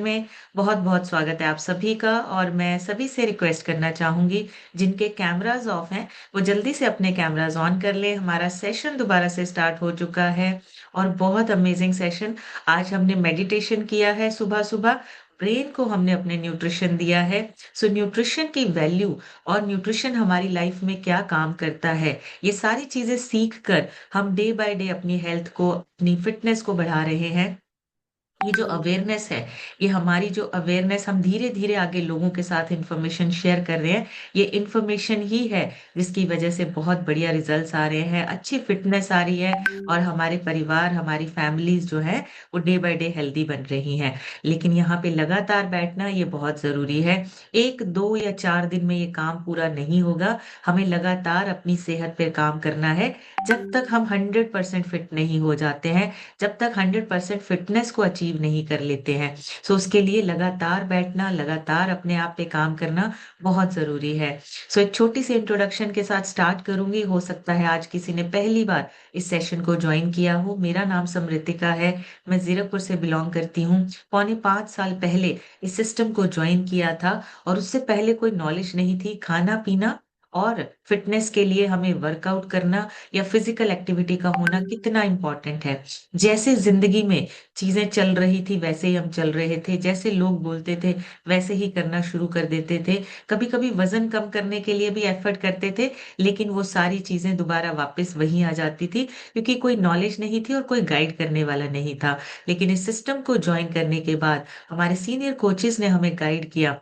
में बहुत-बहुत स्वागत है आप सभी का और मैं सभी से रिक्वेस्ट करना चाहूँगी, जिनके कैमराज़ ऑफ हैं, वो जल्दी से अपने कैमराज़ ऑन कर लें। हमारा सेशन दोबारा से स्टार्ट हो चुका है और बहुत अमेज़िंग सेशन। आज हमने मेडिटेशन किया है सुबह-सुबह, ब्रेन को हमने अपने न्यूट्रिशन दिया है। सो न्यूट्रिशन की वैल्यू और न्यूट्रिशन हमारी लाइफ़ में क्या काम करता है, ये सारी चीज़ें सीख कर हम डे बाय डे अपनी हेल्थ को, अपनी फिटनेस को बढ़ा रहे हैं। ये जो अवेयरनेस है, ये हमारी जो अवेयरनेस हम धीरे-धीरे आगे लोगों के साथ इन्फॉर्मेशन शेयर कर रहे हैं, ये इन्फॉर्मेशन ही है जिसकी वजह से बहुत बढ़िया रिज़ल्ट्स आ रहे हैं, अच्छी फिटनेस आ रही है और हमारे परिवार, हमारी फैमिलीज़ जो हैं, वो डे बाय डे हेल्दी बन रही हैं। लेकिन यहाँ पे लगातार बैठना ये बहुत ज़रूरी है। 1, 2 या 4 दिन में ये काम पूरा नहीं होगा, हमें लगातार अपनी सेहत पे काम करना है, जब तक हम 100% फिट नहीं हो जाते हैं, जब तक 100% फिटनेस को अचीव नहीं कर लेते हैं। सो उसके लिए लगातार बैठना, लगातार अपने आप पे काम करना बहुत ज़रूरी है। सो एक छोटी-सी इंट्रोडक्शन के साथ स्टार्ट करूँगी। हो सकता है आज किसी ने पहली बार इस सेशन को जॉइन किया हो। मेरा नाम समृतिका है, मैं ज़ीरकपुर से बिलॉन्ग करती हूँ। पौने 5 साल पहले इस सिस्टम को जॉइन किया था और उससे पहले कोई नॉलेज नहीं थी। खाना-पीना और फिटनेस के लिए हमें वर्कआउट करना या फिज़िकल एक्टिविटी का होना कितना इम्पोर्टेंट है। जैसे ज़िंदगी में चीज़ें चल रही थी वैसे ही हम चल रहे थे, जैसे लोग बोलते थे वैसे ही करना शुरू कर देते थे। कभी-कभी वज़न कम करने के लिए भी एफ़र्ट करते थे, लेकिन वो सारी चीज़ें दोबारा वापस वहीं आ जाती थी क्योंकि कोई नॉलेज नहीं थी और कोई गाइड करने वाला नहीं था। लेकिन इस सिस्टम को जॉइन करने के बाद हमारे सीनियर कोचेज़ ने हमें गाइड किया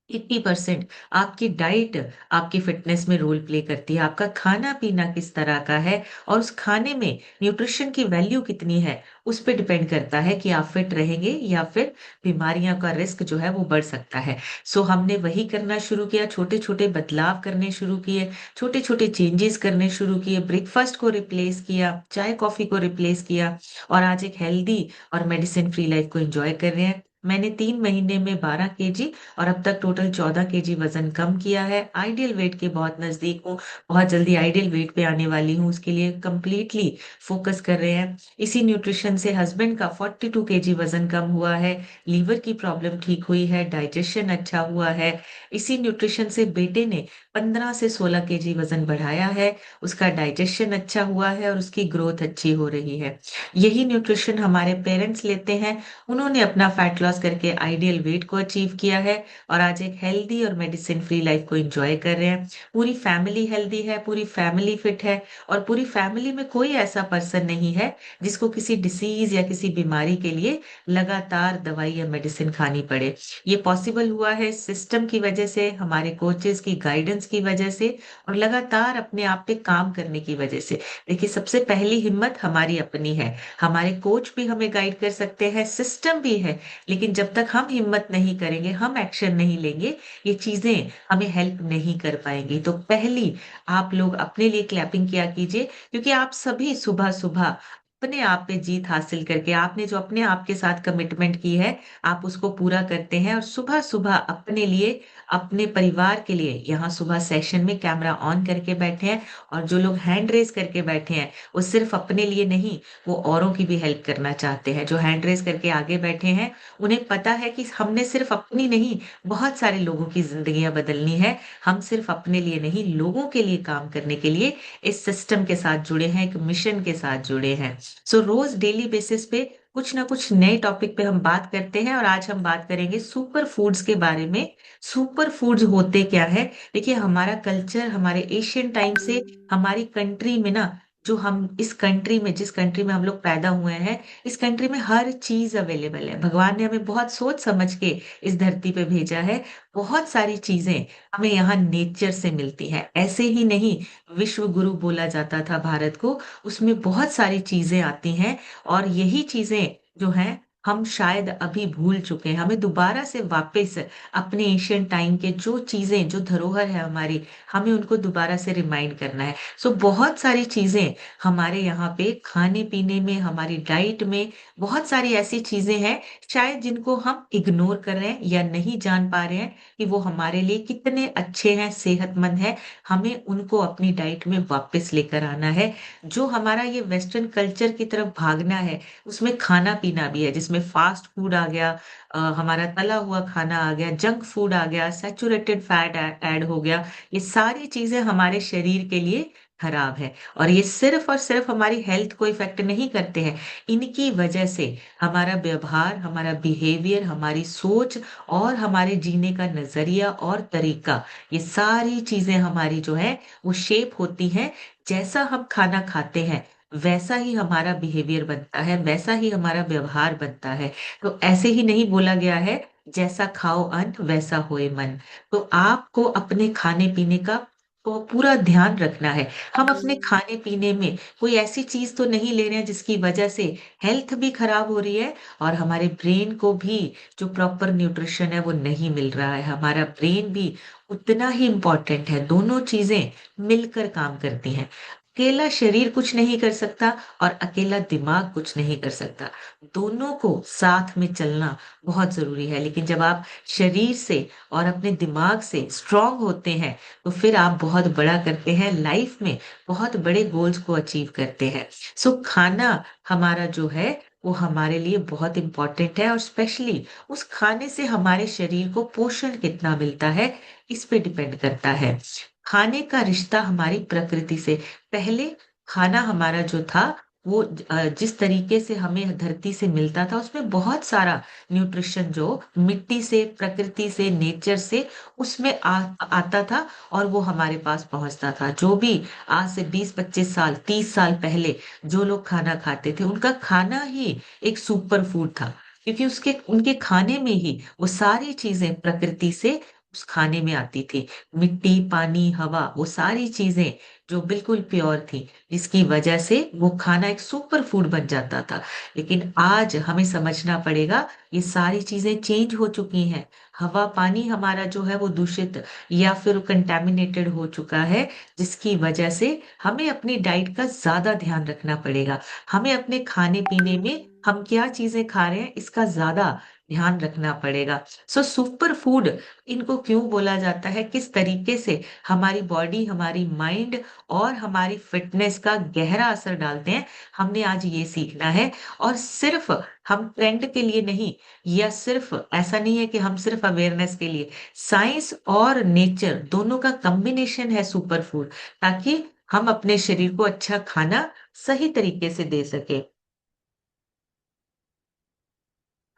80% आपकी डाइट आपकी फिटनेस में रोल प्ले करती है। आपका खाना-पीना किस तरह का है और उस खाने में न्यूट्रिशन की वैल्यू कितनी है, उस पे डिपेंड करता है कि आप फिट रहेंगे या फिर बीमारियों का रिस्क जो है वो बढ़ सकता है। सो हमने वही करना शुरू किया, छोटे-छोटे बदलाव करने शुरू किए, छोटे-छोटे चेंजेज़ करने शुरू किए, ब्रेकफ़ास्ट को रिप्लेस किया, चाय-कॉफ़ी को रिप्लेस किया और आज एक हेल्दी और मेडिसिन फ्री लाइफ़ को एन्जॉय कर रहे हैं। मैंने 3 महीने में 12 केजी और अब तक टोटल 14 केजी वज़न कम किया है। आइडियल वेट के बहुत नज़दीक हूँ, बहुत जल्दी आइडियल वेट पे आने वाली हूँ, उसके लिए कंप्लीटली फ़ोकस कर रहे हैं। इसी न्यूट्रिशन से हस्बैंड का 42 केजी वज़न कम हुआ है, लीवर की प्रॉब्लम ठीक हुई है, डाइजेशन अच्छा हुआ है। इसी न्यूट्रिशन से बेटे ने 15 से 16 केजी वज़न बढ़ाया है, उसका डाइजेशन अच्छा हुआ है और उसकी ग्रोथ अच्छी हो रही है। यही न्यूट्रिशन हमारे पेरेंट्स लेते हैं, उन्होंने अपना फैट लॉस करके आइडियल वेट को अचीव किया है और आज एक हेल्दी और मेडिसिन फ्री लाइफ को एंजॉय कर रहे हैं। पूरी फैमिली हेल्दी है, पूरी फैमिली फिट है और पूरी फैमिली में कोई ऐसा पर्सन नहीं है जिसको किसी डिसीज़ या किसी बीमारी के लिए लगातार दवाई या मेडिसिन खानी पड़े। ये पॉसिबल हुआ है सिस्टम की वजह से, हमारे कोचेज़ की गाइडेंस की वजह से और लगातार अपने आप पे काम करने की वजह से। देखिए, सबसे पहली हिम्मत हमारी अपनी है। हमारे कोच भी हमें गाइड कर सकते हैं, सिस्टम भी है, लेकिन जब तक हम हिम्मत नहीं करेंगे, हम एक्शन नहीं लेंगे, ये चीज़ें हमें हेल्प नहीं कर पाएँगी। तो पहली आप लोग अपने लिए क्लैपिंग किया कीजिए क्योंकि आप सभी सुबह-सुबह अपने आप पे जीत हासिल करके आपने जो अपने आप के साथ कमिटमेंट की है, आप उसको पूरा करते हैं और सुबह-सुबह अपने लिए, अपने परिवार के लिए यहाँ सुबह सेशन में कैमरा ऑन करके बैठे हैं और जो लोग हैंड रेज़ करके बैठे हैं, वो सिर्फ़ अपने लिए नहीं, वो औरों की भी हेल्प करना चाहते हैं। जो हैंड रेज़ करके आगे बैठे हैं, उन्हें पता है कि हमने सिर्फ़ अपनी नहीं, बहुत सारे लोगों की ज़िंदगियाँ बदलनी है। हम सिर्फ़ अपने लिए नहीं, लोगों के लिए काम करने के लिए इस सिस्टम के साथ जुड़े हैं, एक मिशन के साथ जुड़े हैं। सो रोज़ डेली बेसिस पे कुछ ना कुछ नए टॉपिक पे हम बात करते हैं और आज हम बात करेंगे सुपर फूड्स के बारे में। सुपर फूड्स होते क्या हैं? देखिए, हमारा कल्चर हमारे एशियन टाइम से हमारी कंट्री में ना जो हम इस कंट्री में जिस कंट्री में हम लोग पैदा हुए हैं, इस कंट्री में हर चीज़ अवेलेबल है। भगवान ने हमें बहुत सोच समझ के इस धरती पे भेजा है। बहुत सारी चीज़ें हमें यहाँ नेचर से मिलती हैं। ऐसे ही नहीं, विश्व गुरु बोला जाता था भारत को, उसमें बहुत सारी चीज़ें आती हैं और यही चीज़ें जो हैं, हम शायद अभी भूल चुके हैं। हमें दोबारा से वापस अपने एशियन टाइम के जो चीज़ें, जो धरोहर है हमारी, हमें उनको दोबारा से रिमाइंड करना है। सो बहुत सारी चीज़ें हमारे यहाँ पे खाने-पीने में, हमारी डाइट में बहुत सारी ऐसी चीज़ें हैं, शायद जिनको हम इग्नोर कर रहे हैं या नहीं जान पा रहे हैं कि वो हमारे लिए कितने अच्छे हैं, सेहतमंद हैं। हमें उनको अपनी डाइट में वापस लेकर आना है। जो हमारा ये वेस्टर्न कल्चर की तरफ भागना है, उसमें खाना-पीना भी है, जिसमें जिसमें फास्ट फूड आ गया, हमारा तला हुआ खाना आ गया, जंक फूड आ गया, सैचुरेटेड फैट ऐड हो गया। ये सारी चीजें हमारे शरीर के लिए खराब है, और ये सिर्फ और सिर्फ हमारी हेल्थ को इफेक्ट नहीं करते हैं। इनकी वजह से हमारा व्यवहार, हमारा बिहेवियर, हमारी सोच और हमारे जीने का नजरिया और तरीका, ये सारी चीजें हमारी जो है वो शेप होती हैं। जैसा हम खाना खाते हैं वैसा ही हमारा बिहेवियर बनता है, वैसा ही हमारा व्यवहार बनता है। तो ऐसे ही नहीं बोला गया है, जैसा खाओ अन्न वैसा होए मन। तो आपको अपने खाने पीने का को पूरा ध्यान रखना है। हम अपने खाने पीने में कोई ऐसी चीज तो नहीं ले रहे हैं जिसकी वजह से हेल्थ भी खराब हो रही है, और हमारे ब्रेन को भी जो प्रॉपर न्यूट्रिशन है वो नहीं मिल रहा है। हमारा ब्रेन भी उतना ही इम्पोर्टेंट है, दोनों चीजें मिलकर काम करती हैं। अकेला शरीर कुछ नहीं कर सकता और अकेला दिमाग कुछ नहीं कर सकता, दोनों को साथ में चलना बहुत जरूरी है। लेकिन जब आप शरीर से और अपने दिमाग से स्ट्रांग होते हैं तो फिर आप बहुत बड़ा करते हैं लाइफ में, बहुत बड़े गोल्स को अचीव करते हैं। सो खाना हमारा जो है वो हमारे लिए बहुत इंपॉर्टेंट है, और स्पेशली उस खाने से हमारे शरीर को पोषण कितना मिलता है इस पे डिपेंड करता है। खाने का रिश्ता हमारी प्रकृति से, पहले खाना हमारा जो था वो जिस तरीके से हमें धरती से मिलता था उसमें बहुत सारा न्यूट्रिशन जो मिट्टी से, प्रकृति से, नेचर से उसमें आता था, और वो हमारे पास पहुंचता था। जो भी आज से 20-25 साल, 30 साल पहले जो लोग खाना खाते थे उनका खाना ही एक सुपर फूड था, क्योंकि उसके उनके खाने में ही वो सारी चीजें प्रकृति से उस खाने में आती थी। मिट्टी, पानी, हवा, वो सारी चीजें जो बिल्कुल प्योर थी, जिसकी वजह से वो खाना एक सुपर फूड बन जाता था। लेकिन आज हमें समझना पड़ेगा ये सारी चीजें चेंज हो चुकी हैं। हवा, पानी हमारा जो है वो दूषित या फिर कंटेमिनेटेड हो चुका है, जिसकी वजह से हमें अपनी डाइट का ज्यादा ध्यान रखना पड़ेगा। हमें अपने खाने पीने में हम क्या चीजें खा रहे हैं इसका ज्यादा ध्यान रखना पड़ेगा। सो सुपर फूड इनको क्यों बोला जाता है, किस तरीके से हमारी बॉडी, हमारी माइंड और हमारी फिटनेस का गहरा असर डालते हैं, हमने आज ये सीखना है। और सिर्फ हम ट्रेंड के लिए नहीं, या सिर्फ ऐसा नहीं है कि हम सिर्फ अवेयरनेस के लिए, साइंस और नेचर दोनों का कॉम्बिनेशन है सुपर फूड, ताकि हम अपने शरीर को अच्छा खाना सही तरीके से दे सके।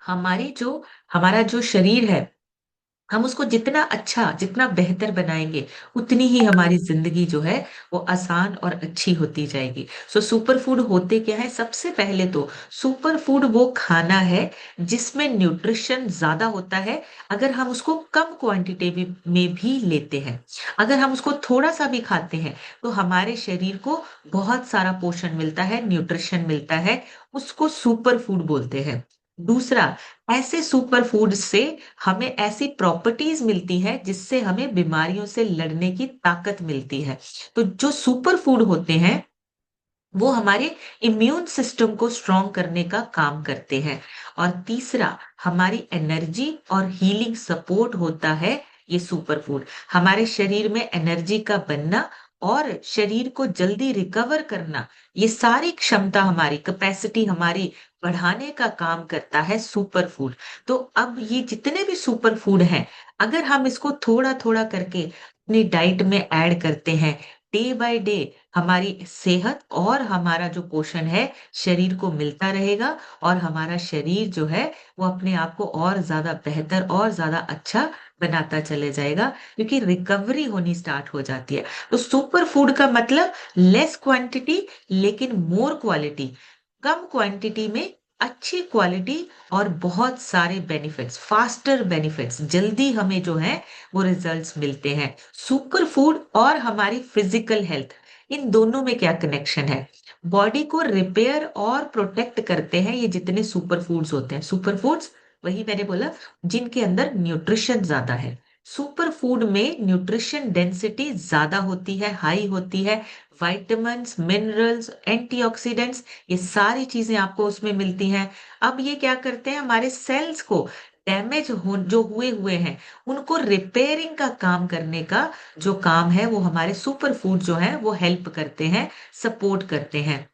हमारी जो हमारा जो शरीर है, हम उसको जितना अच्छा, जितना बेहतर बनाएंगे, उतनी ही हमारी जिंदगी जो है वो आसान और अच्छी होती जाएगी। सो सुपर फूड होते क्या है? सबसे पहले तो सुपर फूड वो खाना है जिसमें न्यूट्रिशन ज्यादा होता है, अगर हम उसको कम क्वांटिटी में भी लेते हैं। अगर हम उसको थोड़ा सा भी खाते हैं तो हमारे शरीर को बहुत सारा पोषण मिलता है, न्यूट्रिशन मिलता है, उसको सुपर फूड बोलते हैं। दूसरा, ऐसे सुपर फूड से हमें ऐसी प्रॉपर्टीज मिलती है जिससे हमें बीमारियों से लड़ने की ताकत मिलती है। तो जो सुपर फूड होते हैं वो हमारे इम्यून सिस्टम को स्ट्रॉन्ग करने का काम करते हैं। और तीसरा, हमारी एनर्जी और हीलिंग सपोर्ट होता है ये सुपर फूड। हमारे शरीर में एनर्जी का बनना और शरीर को जल्दी रिकवर करना, ये सारी क्षमता, हमारी कैपेसिटी हमारी बढ़ाने का काम करता है सुपर फूड। तो अब ये जितने भी सुपर फूड हैं, अगर हम इसको थोड़ा थोड़ा करके अपनी डाइट में ऐड करते हैं, डे बाय डे हमारी सेहत और हमारा जो पोषण है शरीर को मिलता रहेगा, और हमारा शरीर जो है वो अपने आप को और ज्यादा बेहतर और ज्यादा अच्छा बनाता चले जाएगा, क्योंकि रिकवरी होनी स्टार्ट हो जाती है। तो सुपर फूड का मतलब लेस क्वांटिटी लेकिन मोर क्वालिटी, कम क्वांटिटी में अच्छी क्वालिटी और बहुत सारे बेनिफिट्स, फास्टर बेनिफिट्स, जल्दी हमें जो है वो रिजल्ट्स मिलते हैं। सुपर फूड और हमारी फिजिकल हेल्थ, इन दोनों में क्या कनेक्शन है? बॉडी को रिपेयर और प्रोटेक्ट करते हैं ये जितने सुपर फूड्स होते हैं। सुपर फूड्स, वही मैंने बोला, जिनके अंदर न्यूट्रिशन ज्यादा है। सुपर फूड में न्यूट्रिशन डेंसिटी ज्यादा होती है, हाई होती है। विटामिन्स, मिनरल्स, एंटीऑक्सीडेंट्स, ये सारी चीजें आपको उसमें मिलती हैं। अब ये क्या करते हैं, हमारे सेल्स को डैमेज हो जो हुए हुए हैं उनको रिपेयरिंग का काम करने का जो काम है वो हमारे सुपर फूड जो है वो हेल्प करते हैं, सपोर्ट करते हैं।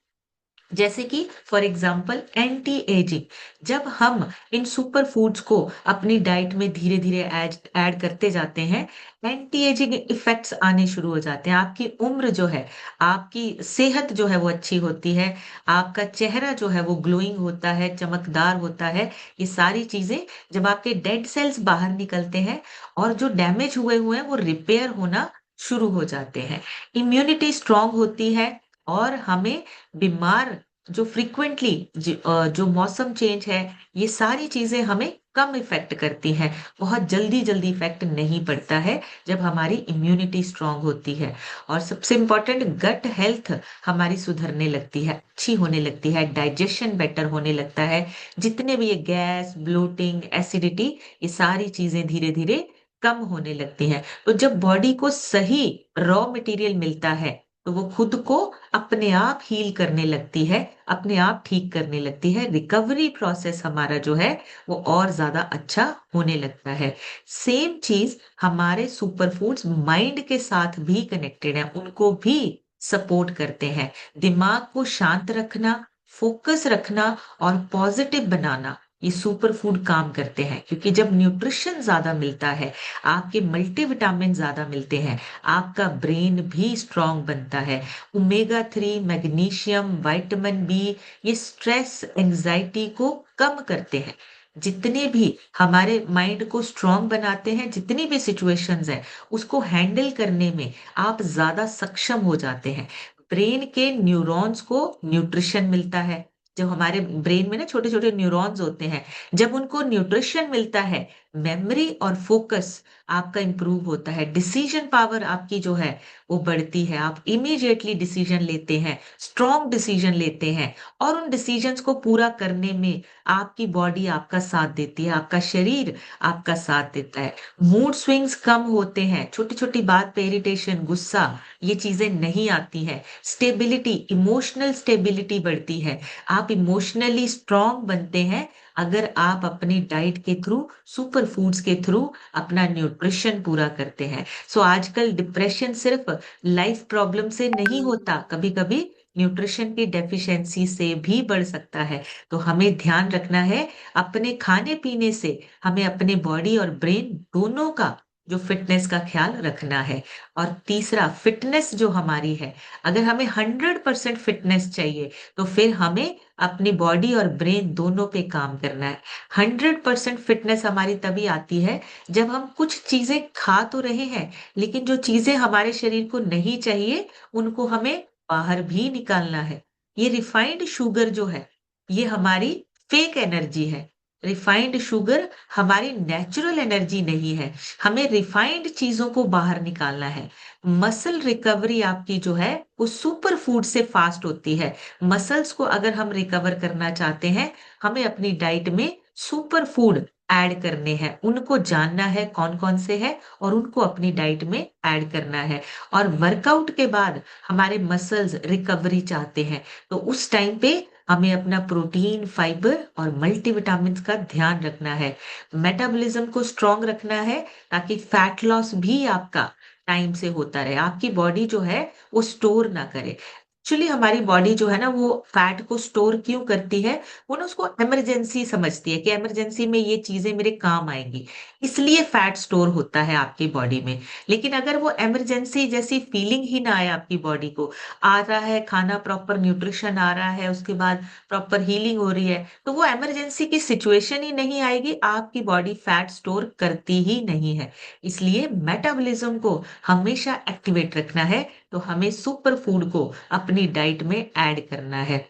जैसे कि फॉर एग्जांपल एंटी एजिंग। जब हम इन सुपर फूड्स को अपनी डाइट में धीरे धीरे ऐड ऐड करते जाते हैं, एंटी एजिंग इफेक्ट्स आने शुरू हो जाते हैं। आपकी उम्र जो है, आपकी सेहत जो है वो अच्छी होती है, आपका चेहरा जो है वो ग्लोइंग होता है, चमकदार होता है। ये सारी चीजें जब आपके डेड सेल्स बाहर निकलते हैं और जो डैमेज हुए हुए हैं वो रिपेयर होना शुरू हो जाते हैं, इम्यूनिटी स्ट्रांग होती है। और हमें बीमार जो फ्रीक्वेंटली जो मौसम चेंज है, ये सारी चीजें हमें कम इफेक्ट करती हैं। बहुत जल्दी जल्दी इफेक्ट नहीं पड़ता है जब हमारी इम्यूनिटी स्ट्रांग होती है। और सबसे इम्पोर्टेंट, गट हेल्थ हमारी सुधरने लगती है, अच्छी होने लगती है, डाइजेशन बेटर होने लगता है। जितने भी ये गैस, ब्लोटिंग, एसिडिटी, ये सारी चीजें धीरे धीरे कम होने लगती हैं। तो जब बॉडी को सही रॉ मटेरियल मिलता है, तो वो खुद को अपने आप हील करने लगती है, अपने आप ठीक करने लगती है। रिकवरी प्रोसेस हमारा जो है वो और ज्यादा अच्छा होने लगता है। सेम चीज हमारे सुपर फूड्स माइंड के साथ भी कनेक्टेड है, उनको भी सपोर्ट करते हैं। दिमाग को शांत रखना, फोकस रखना और पॉजिटिव बनाना, ये सुपर फूड काम करते हैं। क्योंकि जब न्यूट्रिशन ज्यादा मिलता है, आपके मल्टीविटामिन ज्यादा मिलते हैं, आपका ब्रेन भी स्ट्रांग बनता है। ओमेगा 3, मैग्नीशियम, विटामिन बी, ये स्ट्रेस एंजाइटी को कम करते हैं। जितने भी हमारे माइंड को स्ट्रांग बनाते हैं, जितनी भी सिचुएशंस हैं, उसको हैंडल करने में आप ज्यादा सक्षम हो जाते हैं। ब्रेन के न्यूरॉन्स को न्यूट्रिशन मिलता है। जो हमारे ब्रेन में ना छोटे छोटे न्यूरॉन्स होते हैं, जब उनको न्यूट्रिशन मिलता है, मेमोरी और फोकस आपका इंप्रूव होता है। डिसीजन पावर आपकी जो है वो बढ़ती है, आप इमीडिएटली डिसीजन लेते हैं, स्ट्रॉन्ग डिसीजन लेते हैं। और उन डिसीजंस को पूरा करने में आपकी बॉडी आपका साथ देती है, आपका शरीर आपका साथ देता है। मूड स्विंग्स कम होते हैं, छोटी छोटी बात पे इरिटेशन, गुस्सा, ये चीजें नहीं आती हैं। स्टेबिलिटी, इमोशनल स्टेबिलिटी बढ़ती है। आप इमोशनली स्ट्रांग बनते हैं अगर आप अपनी डाइट के थ्रू, सुपर फूड्स के थ्रू अपना न्यूट्रिशन पूरा करते हैं। सो आजकल डिप्रेशन सिर्फ लाइफ प्रॉब्लम से नहीं होता, कभी कभी न्यूट्रिशन की डेफिशिएंसी से भी बढ़ सकता है। तो हमें ध्यान रखना है अपने खाने पीने से, हमें अपने बॉडी और ब्रेन दोनों का जो फिटनेस का ख्याल रखना है। और तीसरा, फिटनेस जो हमारी है, अगर हमें 100% फिटनेस चाहिए, तो फिर हमें अपनी बॉडी और ब्रेन दोनों पे काम करना है। 100% फिटनेस हमारी तभी आती है जब हम कुछ चीजें खा तो रहे हैं, लेकिन जो चीजें हमारे शरीर को नहीं चाहिए, उनको हमें बाहर भी निकालना है। ये रिफाइंड शुगर जो है, ये हमारी फेक एनर्जी है। रिफाइंड शुगर हमारी नेचुरल एनर्जी नहीं है। हमें रिफाइंड चीजों को बाहर निकालना है। मसल रिकवरी आपकी जो है वो सुपर फूड से फास्ट होती है। मसल्स को अगर हम रिकवर करना चाहते हैं, हमें अपनी डाइट में सुपर फूड ऐड करने हैं। उनको जानना है कौन कौन से हैं और उनको अपनी डाइट में ऐड करना है। और वर्कआउट के बाद हमारे मसल्स रिकवरी चाहते हैं, तो उस टाइम पे हमें अपना प्रोटीन, फाइबर और मल्टीविटामिन का ध्यान रखना है। मेटाबॉलिज्म को स्ट्रांग रखना है, ताकि फैट लॉस भी आपका टाइम से होता रहे, आपकी बॉडी जो है वो स्टोर ना करे। एक्चुअली हमारी बॉडी जो है ना वो फैट को स्टोर क्यों करती है, वो ना उसको इमरजेंसी समझती है कि इमरजेंसी में ये चीजें मेरे काम आएंगी, इसलिए फैट स्टोर होता है आपकी बॉडी में। लेकिन अगर वो इमरजेंसी जैसी फीलिंग ही ना आए आपकी बॉडी को, आ रहा है खाना, प्रॉपर न्यूट्रिशन आ रहा है, उसके बाद प्रॉपर हीलिंग हो रही है, तो वो इमरजेंसी की सिचुएशन ही नहीं आएगी, आपकी बॉडी फैट स्टोर करती ही नहीं है। इसलिए मेटाबॉलिज्म को हमेशा एक्टिवेट रखना है, तो हमें सुपर फूड को अपनी डाइट में ऐड करना है।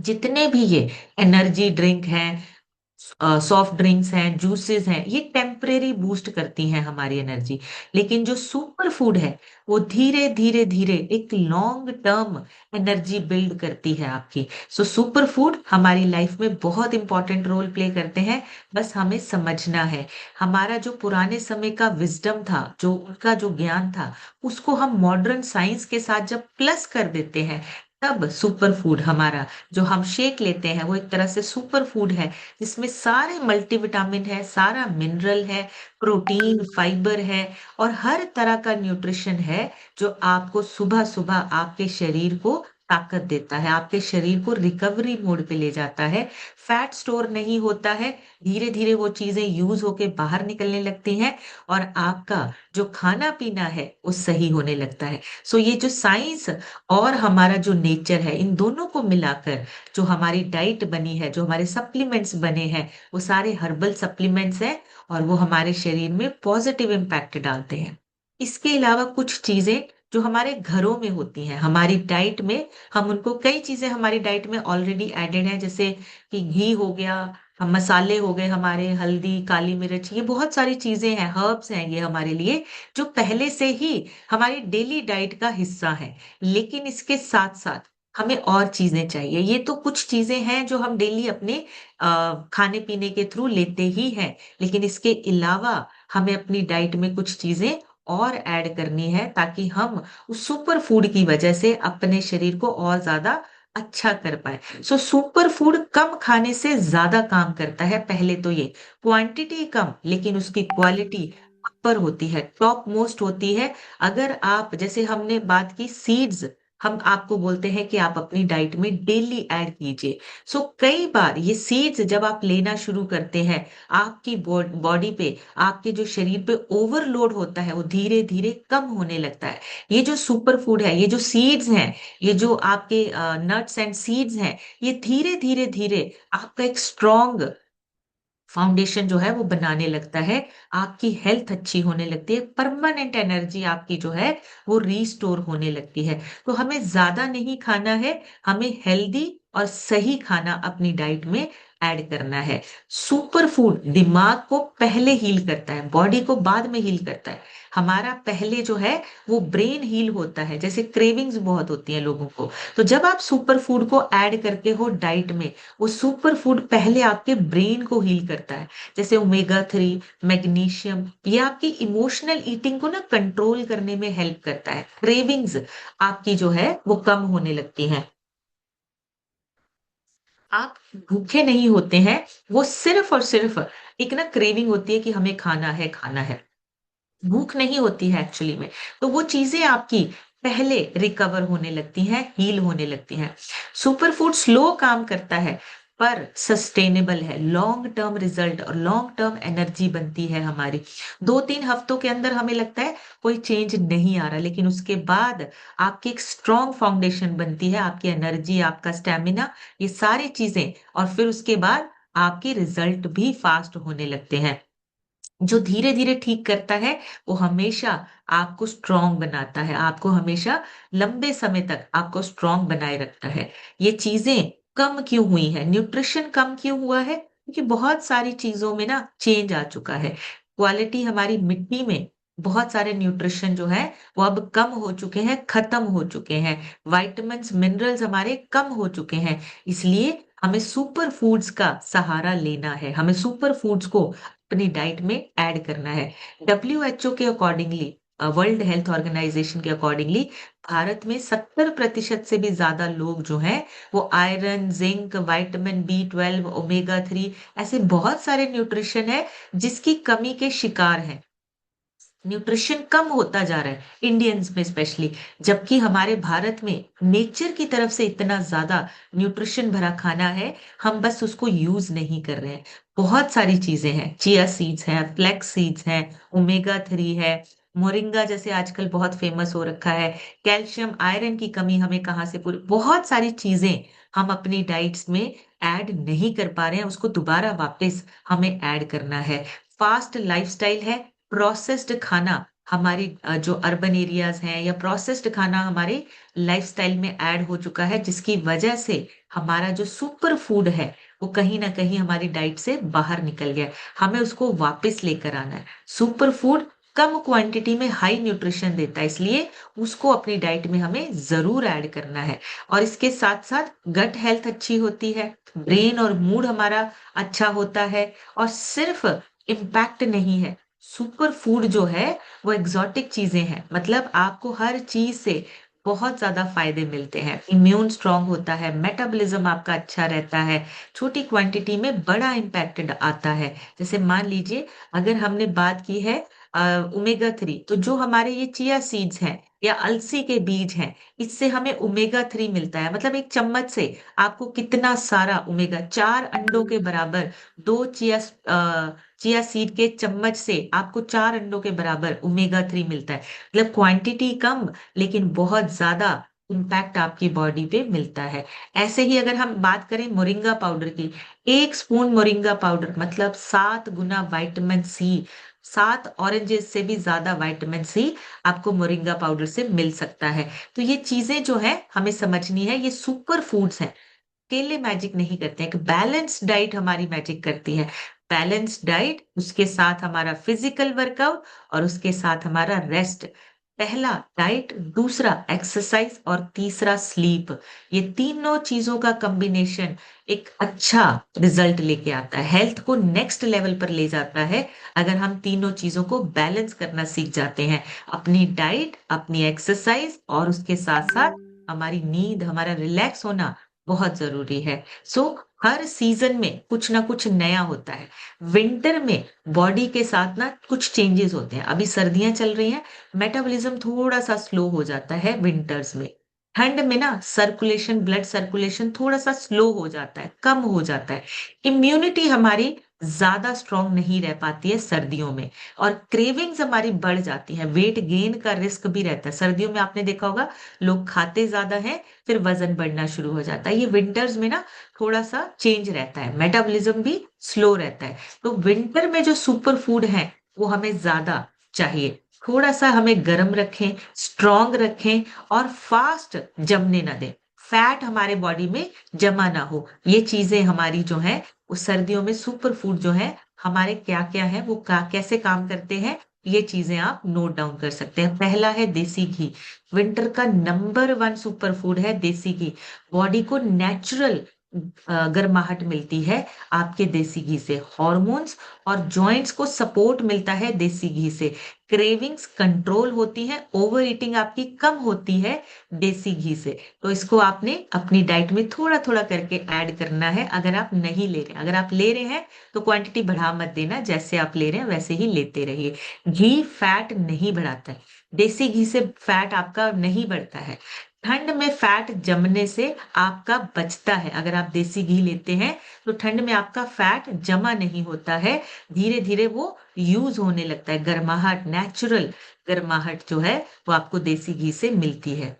जितने भी ये एनर्जी ड्रिंक हैं, सॉफ्ट ड्रिंक्स हैं, जूसेस हैं, ये टेम्परेरी बूस्ट करती हैं हमारी एनर्जी। लेकिन जो सुपर फूड है, वो धीरे धीरे धीरे एक लॉन्ग टर्म एनर्जी बिल्ड करती है आपकी। सो सुपर फूड हमारी लाइफ में बहुत इंपॉर्टेंट रोल प्ले करते हैं। बस हमें समझना है। हमारा जो पुराने समय का विजडम था, जो उनका जो ज्ञान था, उसको हम मॉडर्न साइंस के साथ जब प्लस कर देते हैं, तब सुपर फूड हमारा, जो हम शेक लेते हैं, वो एक तरह से सुपर फूड है, जिसमें सारे मल्टीविटामिन है, सारा मिनरल है, प्रोटीन, फाइबर है और हर तरह का न्यूट्रिशन है, जो आपको सुबह सुबह आपके शरीर को ताकत देता है, आपके शरीर को रिकवरी मोड पे ले जाता है, फैट स्टोर नहीं होता है, धीरे-धीरे वो चीज़ें यूज़ होके बाहर निकलने लगती हैं और आपका जो खाना-पीना है, वो सही होने लगता है। सो ये जो साइंस और हमारा जो नेचर है, इन दोनों को मिलाकर जो हमारी डाइट बनी है, जो हमारे सप्लीमेंट्स बने हैं, वो सारे हर्बल सप्लीमेंट्स हैं और वो हमारे शरीर में पॉज़िटिव इम्पैक्ट डालते हैं। इसके अलावा कुछ चीज़ें जो हमारे घरों में होती हैं, हमारी डाइट में हम उनको कई चीज़ें हमारी डाइट में ऑलरेडी एडेड हैं, जैसे कि घी हो गया, हम मसाले हो गए हमारे, हल्दी, काली मिर्च, ये बहुत सारी चीज़ें हैं, हर्ब्स हैं ये हमारे लिए, जो पहले से ही हमारी डेली डाइट का हिस्सा हैं। लेकिन इसके साथ-साथ हमें और चीज़ें चाहिए। ये तो कुछ चीज़ें हैं जो हम डेली अपने खाने-पीने के थ्रू लेते ही हैं, लेकिन इसके अलावा हमें अपनी डाइट में कुछ चीज़ें और ऐड करनी है ताकि हम उस सुपर फूड की वजह से अपने शरीर को और ज़्यादा अच्छा कर पाएँ। सो सुपर फूड कम खाने से ज़्यादा काम करता है, पहले तो ये। क्वांटिटी कम लेकिन उसकी क्वालिटी अपर होती है, टॉप मोस्ट होती है। अगर आप जैसे हमने बात की सीड्स, हम आपको बोलते हैं कि आप अपनी डाइट में डेली ऐड कीजिए। सो कई बार ये सीड्स जब आप लेना शुरू करते हैं, आपकी बॉडी पे, आपके जो शरीर पे ओवरलोड होता है, वो धीरे-धीरे कम होने लगता है। ये जो सुपर फूड है, ये जो सीड्स हैं, ये जो आपके नट्स एंड सीड्स हैं, ये धीरे-धीरे, धीरे आपका एक स्ट्रॉन्ग फाउंडेशन जो है वो बनाने लगता है, आपकी हेल्थ अच्छी होने लगती है, परमानेंट एनर्जी आपकी जो है वो रिस्टोर होने लगती है। तो हमें ज़्यादा नहीं खाना है, हमें हेल्दी और सही खाना अपनी डाइट में ऐड करना है। सुपर फूड दिमाग को पहले हील करता है, बॉडी को बाद में हील करता है। हमारा पहले जो है वो ब्रेन हील होता है, जैसे क्रेविंग्स बहुत होती हैं लोगों को। तो जब आप सुपर फूड को ऐड करते हो डाइट में, वो सुपर फूड पहले आपके ब्रेन को हील करता है, जैसे ओमेगा 3, मैग्नीशियम, ये आपकी इमोशनल ईटिंग को ना कंट्रोल करने में हेल्प करता है। क्रेविंग्स आपकी जो है वो कम होने लगती हैं। आप भूखे नहीं होते हैं, वो सिर्फ और सिर्फ एक ना क्रेविंग होती है कि हमें खाना है, खाना है। भूख नहीं होती है एक्चुअली में। तो वो चीज़ें आपकी पहले रिकवर होने लगती हैं, हील होने लगती हैं। सुपर फूड स्लो काम करता है, पर सस्टेनेबल है। लॉन्ग टर्म रिज़ल्ट और लॉन्ग टर्म एनर्जी बनती है हमारी। 2-3 हफ्तों के अंदर हमें लगता है कोई चेंज नहीं आ रहा, लेकिन उसके बाद आपकी एक स्ट्रॉन्ग फाउंडेशन बनती है, आपकी एनर्जी, आपका स्टैमिना, ये सारी चीज़ें और फिर उसके बाद आपके रिज़ल्ट भी फ़ास्ट होने लगते हैं। जो धीरे-धीरे ठीक करता है, वो हमेशा आपको स्ट्रॉन्ग बनाता है, आपको हमेशा लंबे समय तक आपको स्ट्रॉन्ग बनाए रखता है। ये चीज़ें कम क्यों हुई हैं? न्यूट्रिशन कम क्यों हुआ है? क्योंकि बहुत सारी चीज़ों में ना चेंज आ चुका है। क्वालिटी हमारी मिट्टी में बहुत सारे न्यूट्रिशन जो है, वो अब कम हो चुके हैं, खत्म हो चुके हैं। विटामिन्स, मिनरल्स हमारे कम हो चुके हैं। इसलिए हमें सुपर फूड्स का सहारा लेना है। हमें सुपर फूड्स को अपनी डाइट में ऐड करना है। डब्ल्यूएचओ के अकॉर्डिंगली वर्ल्ड हेल्थ ऑर्गेनाइजेशन के अकॉर्डिंगली भारत में 70% से भी ज़्यादा लोग जो हैं, वो iron, zinc, vitamin B 12, omega 3 ऐसे बहुत सारे न्यूट्रिशन है, जिसकी कमी के शिकार हैं। न्यूट्रिशन कम होता जा रहा है, इंडियंस में स्पेशली, जबकि हमारे भारत में नेचर की तरफ से इतना ज़्यादा न्यूट्रिशन भरा खाना है, हम बस उसको यूज़ नहीं कर रहे हैं। बहुत सारी चीज़ें हैं, चिया सीड्स हैं, फ्लैक्स सीड्स हैं, ओमेगा 3 है, मोरिंगा जैसे आजकल बहुत फेमस हो रखा है, कैल्शियम, आयरन की कमी हमें कहाँ से पूरी बहुत सारी चीज़ें हम अपनी डाइट्स में ऐड नहीं कर पा रहे हैं, उसको दोबारा वापस हमें ऐड करना है। फास्ट लाइफ़स्टाइल है, प्रोसेस्ड खाना हमारी जो अर्बन एरियाज़ हैं या प्रोसेस्ड खाना हमारे लाइफ़स्टाइल में ऐड हो चुका है, जिसकी वजह से हमारा जो सुपर फूड है, वो कहीं न कहीं हमारी डाइट से बाहर निकल गया है। हमें उसको वापस लेकर आना है। सुपर फूड कम क्वांटिटी में हाई न्यूट्रिशन देता है, इसलिए उसको अपनी डाइट में हमें ज़रूर ऐड करना है और इसके साथ-साथ गट हेल्थ अच्छी होती है, ब्रेन और मूड हमारा अच्छा होता है और सिर्फ़ इम्पैक्ट नहीं है, सुपर फूड जो है वो एक्सोटिक चीज़ें हैं। मतलब आपको हर चीज़ से बहुत ज़्यादा फ़ायदे मिलते हैं। इम्यून स्ट्रॉन्ग होता है, मेटाबॉलिज़्म आपका अच्छा रहता है, छोटी क्वांटिटी में बड़ा इम्पैक्ट आता है। जैसे मान लीजिए अगर हमने बात की है ओमेगा 3, तो जो हमारे ये चिया सीड्स हैं या अलसी के बीज हैं, इससे हमें ओमेगा 3 मिलता है। मतलब एक चम्मच से आपको कितना सारा ओमेगा, 4 अंडों के बराबर, 2 चिया सीड के चम्मच से आपको 4 अंडों के बराबर ओमेगा 3 मिलता है। मतलब क्वांटिटी कम, लेकिन बहुत ज्यादा इम्पैक्ट आपकी बॉडी पे मिलता है। ऐसे ही अगर हम बात करें मोरिंगा पाउडर की, 1 स्पून मोरिंगा पाउडर मतलब 7 गुना विटामिन सी, 7 ऑरेंजेस से भी ज्यादा विटामिन सी आपको मोरिंगा पाउडर से मिल सकता है। तो ये चीजें जो है हमें समझनी है, ये सुपर फूड्स हैं, अकेले मैजिक नहीं करते हैं। एक बैलेंस डाइट हमारी मैजिक करती है। बैलेंस डाइट, उसके साथ हमारा फिजिकल वर्कआउट, और उसके साथ हमारा रेस्ट। पहला डाइट, दूसरा एक्सरसाइज, और तीसरा स्लीप। ये तीनों चीजों का कॉम्बिनेशन एक अच्छा रिजल्ट लेके आता है, हेल्थ को नेक्स्ट लेवल पर ले जाता है। अगर हम तीनों चीजों को बैलेंस करना सीख जाते हैं, अपनी डाइट, अपनी एक्सरसाइज, और उसके साथ साथ हमारी नींद, हमारा रिलैक्स होना बहुत जरूरी है। सो हर सीजन में कुछ ना कुछ नया होता है। विंटर में बॉडी के साथ ना कुछ चेंजेस होते हैं। अभी सर्दियां चल रही हैं, मेटाबॉलिज्म थोड़ा सा स्लो हो जाता है विंटर्स में। ठंड में ना सर्कुलेशन, ब्लड सर्कुलेशन थोड़ा सा स्लो हो जाता है, कम हो जाता है। इम्यूनिटी हमारी ज्यादा स्ट्रांग नहीं रह पाती है सर्दियों में, और क्रेविंग्स हमारी बढ़ जाती है। वेट गेन का रिस्क भी रहता है सर्दियों में, आपने देखा होगा, लोग खाते ज्यादा हैं, फिर वजन बढ़ना शुरू हो जाता है। ये विंटर्स में ना थोड़ा सा चेंज रहता है, मेटाबॉलिज्म भी स्लो रहता है। तो विंटर में जो सुपर फूड है वो हमें ज्यादा चाहिए। थोड़ा सा हमें गर्म रखें, स्ट्रांग रखें, और फास्ट जमने ना दें, फैट हमारे बॉडी में जमा ना हो। ये चीजें हमारी जो है, उस सर्दियों में सुपर फूड जो है हमारे क्या क्या है, वो कैसे काम करते हैं, ये चीजें आप नोट डाउन कर सकते हैं। पहला है देसी घी। विंटर का नंबर 1 सुपर फूड है देसी घी। बॉडी को नेचुरल गर्माहट मिलती है आपके देसी घी से। हॉर्मोन्स और जॉइंट्स को सपोर्ट मिलता है देसी घी से। क्रेविंग्स कंट्रोल होती है, ओवर ईटिंग आपकी कम होती है देसी घी से। तो इसको आपने अपनी डाइट में थोड़ा थोड़ा करके ऐड करना है। अगर आप नहीं ले रहे, अगर आप ले रहे हैं तो क्वांटिटी बढ़ा मत देना, जैसे आप ले रहे हैं वैसे ही लेते रहिए। घी फैट नहीं बढ़ाता है, देसी घी से फैट आपका नहीं बढ़ता है। ठंड में फैट जमने से आपका बचता है। अगर आप देसी घी लेते हैं तो ठंड में आपका फैट जमा नहीं होता है, धीरे धीरे वो यूज होने लगता है। गर्माहट, नेचुरल गर्माहट जो है वो आपको देसी घी से मिलती है।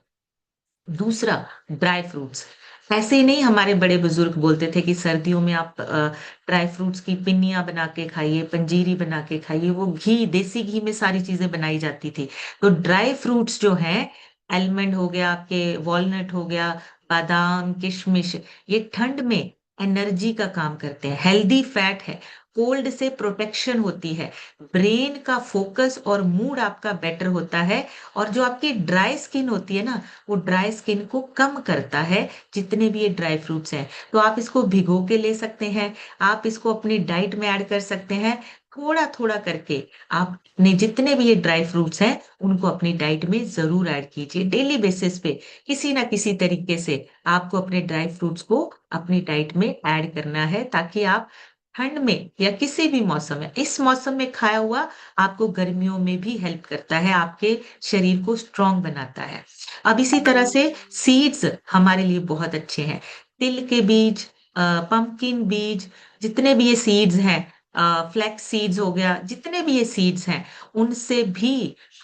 दूसरा, ड्राई फ्रूट्स। ऐसे ही नहीं, हमारे बड़े बुजुर्ग बोलते थे कि सर्दियों में आप ड्राई फ्रूट्स की पिन्नियां बना के खाइए, पंजीरी बना के खाइए। वो घी, देसी घी में सारी चीजें बनाई जाती थी। तो ड्राई फ्रूट्स जो हैं, आलमंड हो गया, आपके वॉलनट हो गया, बादाम, किशमिश, ये ठंड में एनर्जी का काम करते हैं, हेल्दी फैट है, कोल्ड से प्रोटेक्शन होती है, ब्रेन का फोकस और मूड आपका बेटर होता है। और जो आपकी ड्राई स्किन होती है ना, वो ड्राई स्किन को कम करता है, जितने भी ये ड्राई फ्रूट्स हैं। तो आप इसको भिगो के ले सकते हैं, आप इसको अपनी डाइट में ऐड कर सकते हैं। थोड़ा थोड़ा करके आप अपने जितने भी ये ड्राई फ्रूट्स हैं उनको अपनी डाइट में जरूर ऐड कीजिए। डेली बेसिस पे किसी ना किसी तरीके से आपको अपने ड्राई फ्रूट्स को अपनी डाइट में ऐड करना है, ताकि आप ठंड में या किसी भी मौसम में, इस मौसम में खाया हुआ आपको गर्मियों में भी हेल्प करता है, आपके शरीर को स्ट्रांग बनाता है। अब इसी तरह से सीड्स हमारे लिए बहुत अच्छे हैं। तिल के बीज, पंपकिन बीज, जितने भी ये सीड्स हैं, फ्लैक्स सीड्स हो गया, जितने भी ये सीड्स हैं, उनसे भी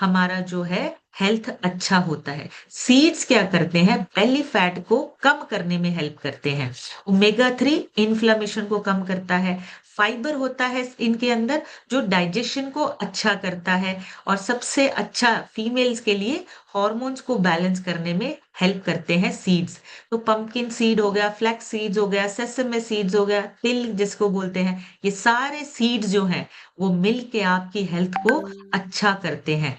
हमारा जो है हेल्थ अच्छा होता है। सीड्स क्या करते हैं, बेली फैट को कम करने में हेल्प करते हैं। ओमेगा 3 इन्फ्लेमेशन को कम करता है। फाइबर होता है इनके अंदर, जो डाइजेशन को अच्छा करता है। और सबसे अच्छा फीमेल्स के लिए हॉर्मोन्स को बैलेंस करने में हेल्प करते हैं सीड्स। तो पंपकिन सीड हो गया, फ्लैक्स सीड्स हो गया, सेसमे सीड्स हो गया, तिल जिसको बोलते हैं, ये सारे सीड्स जो हैं वो मिल के आपकी हेल्थ को अच्छा करते हैं।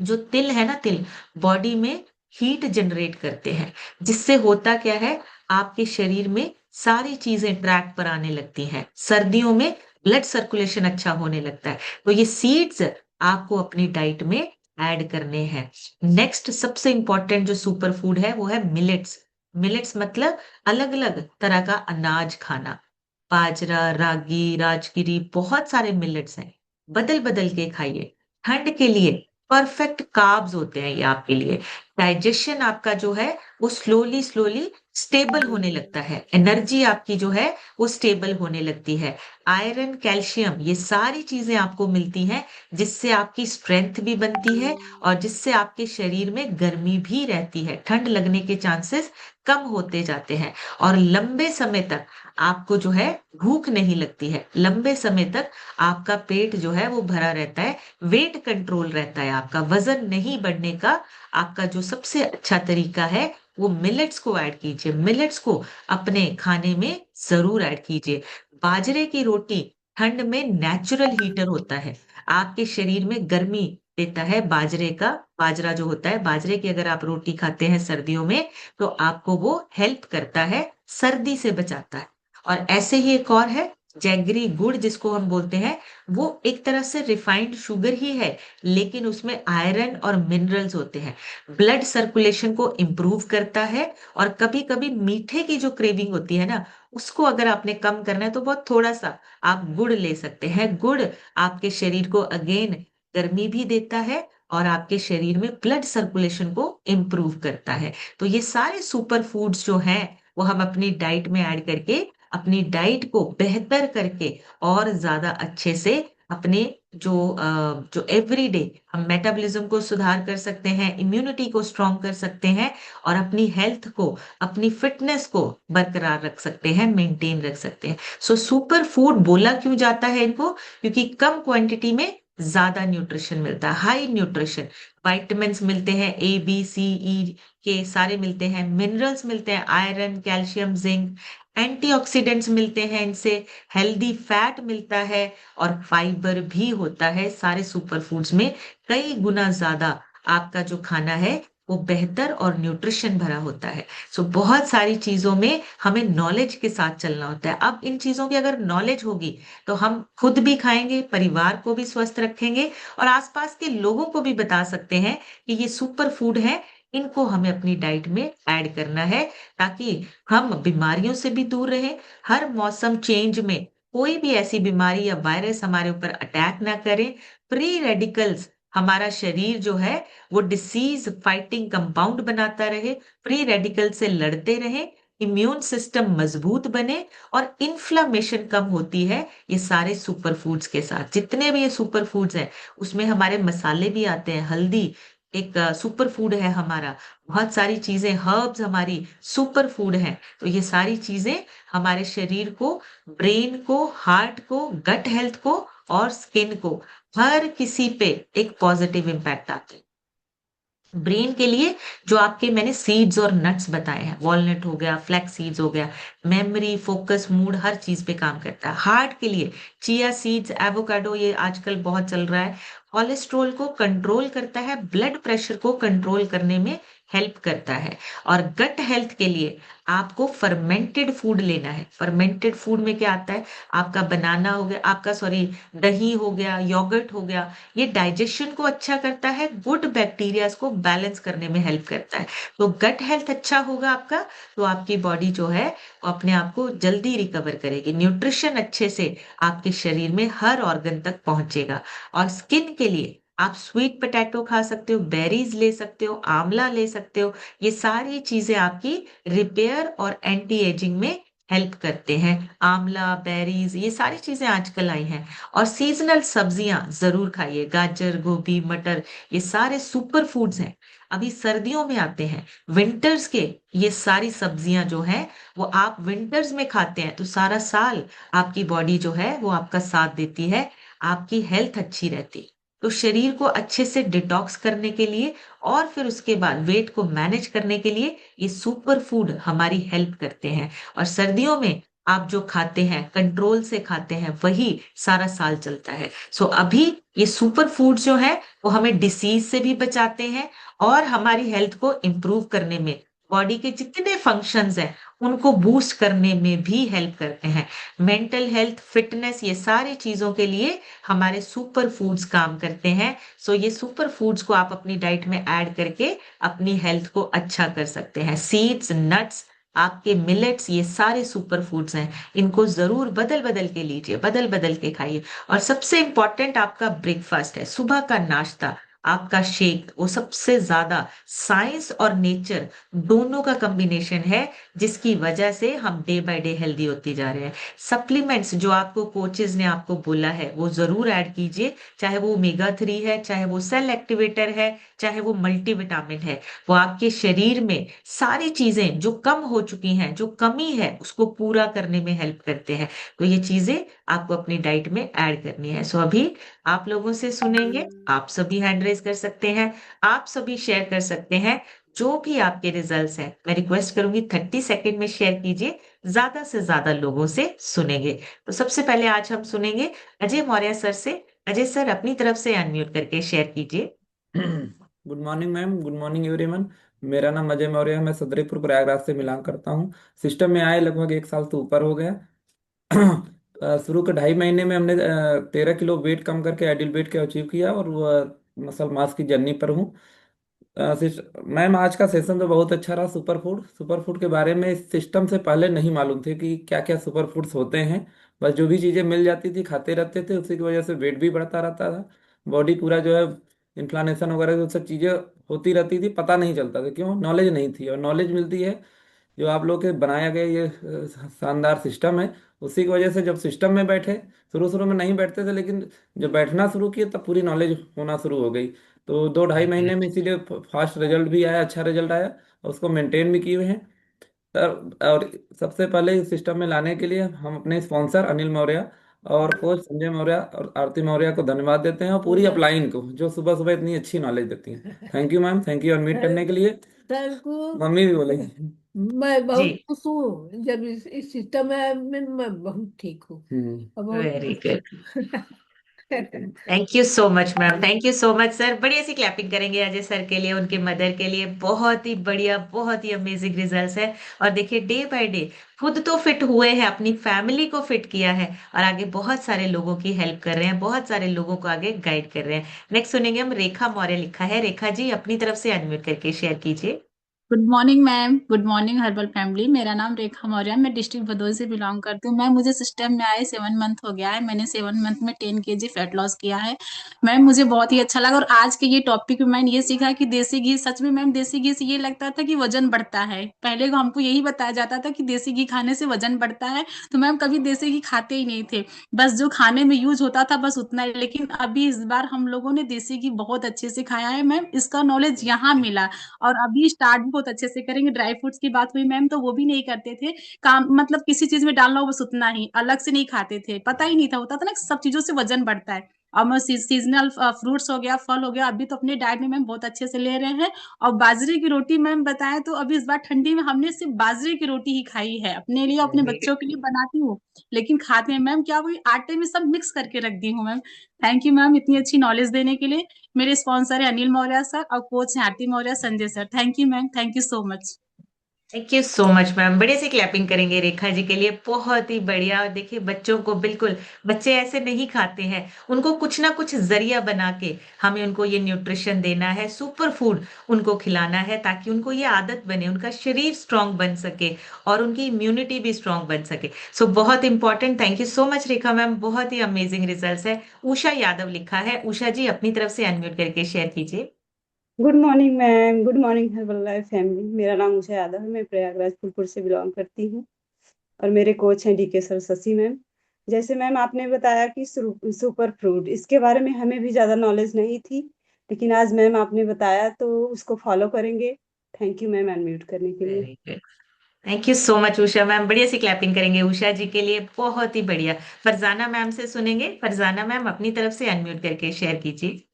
जो तिल है ना, तिल बॉडी में हीट जनरेट करते हैं, जिससे होता क्या है, आपके शरीर में सारी चीजें ट्रैक पर आने लगती हैं। सर्दियों में ब्लड सर्कुलेशन अच्छा होने लगता है। तो ये सीड्स आपको अपनी डाइट में ऐड करने हैं। नेक्स्ट सबसे इंपॉर्टेंट जो सुपर फूड है वो है मिलेट्स। मिलेट्स मतलब अलग अलग तरह का अनाज खाना। बाजरा, रागी, राजगिरी, बहुत सारे मिलेट्स हैं। बदल-बदल के खाइए। ठंड के लिए परफेक्ट कार्ब्स होते हैं ये आपके लिए। डाइजेशन आपका जो है वो स्लोली स्टेबल होने लगता है। एनर्जी आपकी जो है वो स्टेबल होने लगती है। आयरन, कैल्शियम ये सारी चीज़ें आपको मिलती हैं जिससे आपकी स्ट्रेंथ भी बनती है और जिससे आपके शरीर में गर्मी भी रहती है। ठंड लगने के चांसेस कम होते जाते हैं और लंबे समय तक आपको जो है भूख नहीं लगती है। लंबे समय तक आपका पेट जो है वो भरा रहता है, वेट कंट्रोल रहता है आपका, वज़न नहीं बढ़ने का आपका जो सबसे अच्छा तरीका है, वो मिलेट्स को ऐड कीजिए। मिलेट्स को अपने खाने में ज़रूर ऐड कीजिए। बाजरे की रोटी ठंड में नेचुरल हीटर होता है। आपके शरीर में गर्मी देता है बाजरे का बाजरा जो होता है, बाजरे की अगर आप रोटी खाते हैं सर्दियों में, तो आपको वो हेल्प करता है, सर्दी से बचाता है। और ऐसे ही एक और है जैगरी गुड़ जिसको हम बोलते हैं, वो एक तरह से रिफाइंड शुगर ही है, लेकिन उसमें आयरन और मिनरल्स होते हैं। ब्लड सर्कुलेशन को इम्प्रूव करता है और कभी-कभी मीठे की जो क्रेविंग होती है ना, उसको अगर आपने कम करना है तो बहुत थोड़ा-सा आप गुड़ ले सकते हैं। गुड़ आपके शरीर को अगेन गर्मी भी देता है और आपके शरीर में ब्लड सर्कुलेशन को इम्प्रूव करता है। तो ये सारे सुपर फूड्स जो हैं, वो हम अपनी डाइट में ऐड करके अपनी डाइट को बेहतर करके और ज़्यादा अच्छे से अपने जो एवरीडे हम मेटाबॉलिज्म को सुधार कर सकते हैं, इम्यूनिटी को स्ट्रॉन्ग कर सकते हैं और अपनी हेल्थ को, अपनी फिटनेस को बरकरार रख सकते हैं, मेंटेन रख सकते हैं। सो सुपर फूड बोला क्यों जाता है इनको? क्योंकि कम क्वांटिटी में ज़्यादा न्यूट्रिशन मिलता है, हाई न्यूट्रिशन, विटामिन्स मिलते हैं ए, बी, सी, ई के सारे मिलते हैं, मिनरल्स मिलते हैं, आयरन, कैल्शियम, जिंक, एंटीऑक्सीडेंट्स मिलते हैं इनसे, हेल्दी फैट मिलता है और फाइबर भी होता है सारे सुपर फूड्स में। कई गुना ज़्यादा आपका जो खाना है, वो बेहतर और न्यूट्रिशन भरा होता है। सो बहुत सारी चीज़ों में हमें नॉलेज के साथ चलना होता है। अब इन चीज़ों की अगर नॉलेज होगी, तो हम खुद भी खाएँगे, परिवार को भी स्वस्थ रखेंगे और आस-पास के लोगों को भी बता सकते हैं कि ये सुपर फूड है, इनको हमें अपनी डाइट में ऐड करना है, ताकि हम बीमारियों से भी दूर रहें। हर मौसम चेंज में कोई भी ऐसी बीमारी या वायरस हमारे ऊपर अटैक ना करे। फ्री रेडिकल्स हमारा शरीर जो है वो डिसीज फाइटिंग कंपाउंड बनाता रहे, फ्री रेडिकल से लड़ते रहे, इम्यून सिस्टम मजबूत बने और इन्फ्लेमेशन कम होती है ये सारे सुपर फूड्स के साथ। जितने भी ये सुपर फूड्स हैं, उसमें हमारे मसाले भी आते हैं, हल्दी एक सुपर फूड है हमारा, बहुत सारी चीज़ें हर्ब्स हमारी सुपर फूड हैं। तो ये सारी चीज़ें हमारे शरीर को, ब्रेन को, हार्ट को, गट हेल्थ को और स्किन को, हर किसी पे एक पॉजिटिव इम्पैक्ट आते हैं। ब्रेन के लिए जो आपके मैंने सीड्स और नट्स बताए हैं, वॉलनट हो गया, फ्लैक्स सीड्स हो गया, मेमोरी, फोकस, मूड हर चीज़ पे काम करता है। हार्ट के लिए चिया सीड्स, एवोकाडो ये आजकल बहुत चल रहा है। कोलेस्ट्रॉल को कंट्रोल करता है, ब्लड प्रेशर को कंट्रोल करने में हेल्प करता है और गट हेल्थ के लिए आपको फर्मेंटेड फूड लेना है। फर्मेंटेड फूड में क्या आता है? आपका बनाना हो गया, आपका सॉरी दही हो गया, योगर्ट हो गया, ये डाइजेशन को अच्छा करता है, गुड बैक्टीरियाज को बैलेंस करने में हेल्प करता है। तो गट हेल्थ अच्छा होगा आपका, तो आपकी बॉडी जो है वो अपने आप को जल्दी रिकवर करेगी। न्यूट्रिशन अच्छे से आपके शरीर में हर ऑर्गन तक पहुंचेगा। और स्किन के लिए आप स्वीट पोटैटो खा सकते हो, बेरीज ले सकते हो, आंवला ले सकते हो। ये सारी चीजें आपकी रिपेयर और एंटी एजिंग में हेल्प करते हैं। आंवला, बेरीज ये सारी चीजें आजकल आई हैं। और सीज़नल सब्जियाँ ज़रूर खाइए, गाजर, गोभी, मटर ये सारे सुपर फूड्स हैं। अभी सर्दियों में आते हैं, विंटर्स के ये सारी सब्जियाँ जो हैं, वो आप विंटर्स में खाते हैं, तो सारा साल आपकी बॉडी जो है, वो आपका साथ देती है, आपकी हेल्थ अच्छी रहती है। तो शरीर को अच्छे से डिटॉक्स करने के लिए और फिर उसके बाद वेट को मैनेज करने के लिए ये सुपर फूड हमारी हेल्प करते हैं। और सर्दियों में आप जो खाते हैं, कंट्रोल से खाते हैं, वही सारा साल चलता है। सो अभी ये सुपर फूड्स जो हैं, वो हमें डिसीज़ से भी बचाते हैं और हमारी हेल्थ को इम्प्रूव करने में, बॉडी के जितने फंक्शंस हैं, उनको बूस्ट करने में भी हेल्प करते हैं। मेंटल हेल्थ, फिटनेस ये सारी चीज़ों के लिए हमारे सुपर फूड्स काम करते हैं। सो ये सुपर फूड्स को आप अपनी डाइट में ऐड करके अपनी हेल्थ को अच्छा कर सकते हैं। सीड्स, नट्स आपके मिलेट्स, ये सारे सुपर फूड्स हैं। इनको जरूर बदल बदल के लीजिए, बदल बदल के खाइए। और सबसे इंपॉर्टेंट आपका ब्रेकफास्ट है, सुबह का नाश्ता, आपका शेक, वो सबसे ज्यादा साइंस और नेचर दोनों का कॉम्बिनेशन है, जिसकी वजह से हम डे बाय डे हेल्दी होती जा रहे हैं। सप्लीमेंट्स जो आपको कोचेज ने आपको बोला है वो जरूर ऐड कीजिए, चाहे वो ओमेगा 3 है, चाहे वो सेल एक्टिवेटर है, चाहे वो मल्टीविटामिन है। वो आपके शरीर में सारी चीजें जो कम हो चुकी हैं, जो कमी है, उसको पूरा करने में हेल्प करते हैं। तो ये चीजें आपको अपनी डाइट में ऐड करनी है। सो अभी आप लोगों से सुनेंगे, आप सभी हैंड रेज कर सकते हैं, आप सभी शेयर कर सकते हैं जो भी आपके रिजल्ट्स हैं। मैं रिक्वेस्ट करूंगी 30 सेकेंड में शेयर कीजिए, ज्यादा से ज्यादा लोगों से सुनेंगे। तो सबसे पहले आज हम सुनेंगे अजय मौर्य सर से। अजय सर, अपनी तरफ से अनम्यूट करके शेयर कीजिए। Good morning ma'am, good morning everyone. मेरा नाम अजय मौर्य है, मैं सदरीपुर प्रयागराज से बिलोंग करता हूँ। सिस्टम में आए लगभग 1 साल से ऊपर हो गया। शुरू के 2.5 महीने में हमने 13 किलो वेट कम करके आइडियल वेट के अचीव किया, और वो मसल मास की जर्नी पर हूँ। मैम, आज का सेशन तो बहुत अच्छा रहा। सुपर फूड के बारे में इस सिस्टम से पहले नहीं मालूम थे कि क्या क्या सुपर फूड्स होते हैं। बस जो भी चीज़ें मिल जाती थी खाते रहते थे, उसी की वजह से वेट भी बढ़ता रहता था। बॉडी पूरा जो है इन्फ्लामेशन वगैरह जो सब चीज़ें होती रहती थी, पता नहीं चलता था, क्यों? नॉलेज नहीं थी। और नॉलेज मिलती है जो आप लोग के बनाया गया ये शानदार सिस्टम है, उसी की वजह से। जब सिस्टम में बैठे, शुरू शुरू में नहीं बैठते थे, लेकिन जब बैठना शुरू किए तब पूरी नॉलेज होना शुरू हो गई। तो 2-2.5 महीने में इसीलिए फास्ट रिजल्ट भी आया, अच्छा रिजल्ट आया, और उसको मेंटेन भी किए हुए हैं। और सबसे पहले इस सिस्टम में लाने के लिए हम अपने स्पॉन्सर अनिल मौर्य और कोच संजय मौर्य और आरती मौर्य को धन्यवाद देते हैं, और पूरी अपलाइन को, जो सुबह सुबह इतनी अच्छी नॉलेज देती हैं। Thank you ma'am, thank you unmute करने के लिए। Thank you. मम्मी भी बोलेंगी। मैं जी, बहुत खुश हूँ जब इस सिस्टम में मैं बहुत ठीक हूँ और बहुत वेरी खुश गुड। हूँ। Thank you so much ma'am, thank you so much sir. बढ़िया सी क्लैपिंग करेंगे अजय सर के लिए, उनके मदर के लिए। बहुत ही बढ़िया, बहुत ही अमेजिंग रिजल्ट्स है। और देखिए, डे बाय डे खुद तो फिट हुए हैं, अपनी फैमिली को फिट किया है, और आगे बहुत सारे लोगों की हेल्प कर रहे हैं, बहुत सारे लोगों को आगे गाइड कर रहे हैं। नेक्स्ट सुनेंगे हम रेखा मौर्य। लिखा है रेखा जी, अपनी तरफ से अनम्यूट करके शेयर कीजिए। Good morning ma'am, good morning herbal family. मेरा नाम रेखा मौर्य है, मैं डिस्ट्रिक्ट भदोही से बिलोंग करती हूँ। मैम, मुझे सिस्टम में आए 7 मंथ हो गया है। मैंने 7 मंथ में 10 kg फैट लॉस किया है। मैम, मुझे बहुत ही अच्छा लगा। और आज के ये टॉपिक में मैंने ये सीखा कि देसी घी, सच में मैम, देसी घी से ये लगता था कि वजन बढ़ता है। पहले को हमको यही बताया जाता था कि देसी घी खाने से वजन बढ़ता है, तो मैम कभी देसी घी खाते ही नहीं थे। बस जो खाने में यूज होता था बस उतना ही। लेकिन अभी इस बार हम लोगों ने देसी घी बहुत अच्छे से खाया है मैम, इसका नॉलेज यहाँ मिला। और अभी स्टार्ट भी बहुत अच्छे से करेंगे। ड्राई फ्रूट्स की बात हुई मैम, तो वो भी नहीं करते थे काम, मतलब किसी चीज में डालना हो बस उतना ही, अलग से नहीं खाते थे। पता ही नहीं था, होता था ना कि सब चीजों से वजन बढ़ता है। और मैं सीजनल फ्रूट्स हो गया, फल हो गया, अभी तो अपने डाइट में मैम बहुत अच्छे से ले रहे हैं। और बाजरे की रोटी मैम बताएं तो अभी इस बार ठंडी में हमने सिर्फ बाजरे की रोटी ही खाई है, अपने लिए अपने बच्चों के लिए बनाती हूँ। लेकिन खाते हैं मैम क्या, वही आटे में सब मिक्स करके रख दी हूँ मैम। थैंक यू मैम इतनी अच्छी नॉलेज देने के लिए। मेरे स्पॉन्सर है अनिल मौर्य सर और कोच है Aarti Maurya, Sanjay sir. Thank you ma'am, thank you so much. Thank you so much ma'am, बड़े से क्लैपिंग करेंगे रेखा जी के लिए। बहुत ही बढ़िया। और देखिए, बच्चों को बिल्कुल, बच्चे ऐसे नहीं खाते हैं, उनको कुछ ना कुछ जरिया बना के हमें उनको ये न्यूट्रिशन देना है, सुपर फूड उनको खिलाना है, ताकि उनको ये आदत बने, उनका शरीर स्ट्रांग बन सके और उनकी इम्यूनिटी भी स्ट्रांग बन सके। सो बहुत important. Thank you so much Rekha ma'am, बहुत ही अमेजिंग रिजल्ट्स है। उषा यादव लिखा है। उषा जी, अपनी तरफ से अनम्यूट करके शेयर कीजिए। Good morning ma'am, good morning herbal life family. मेरा नाम उषा यादव है, मैं प्रयागराज फूलपुर से बिलोंग करती हूँ। और मेरे कोच हैं डीके सर शशि मैम। जैसे मैम आपने बताया कि सुपर फ्रूट, इसके बारे में हमें भी ज़्यादा नॉलेज नहीं थी, लेकिन आज मैम आपने बताया तो उसको फॉलो करेंगे। थैंक यू मैम अनम्यूट करने के लिए। Very good. Thank you so much Usha ma'am, बढ़िया सी क्लैपिंग करेंगे उषा जी के लिए, बहुत ही बढ़िया। फरजाना मैम से सुनेंगे। फरजाना मैम, अपनी तरफ से अनम्यूट करके शेयर कीजिए।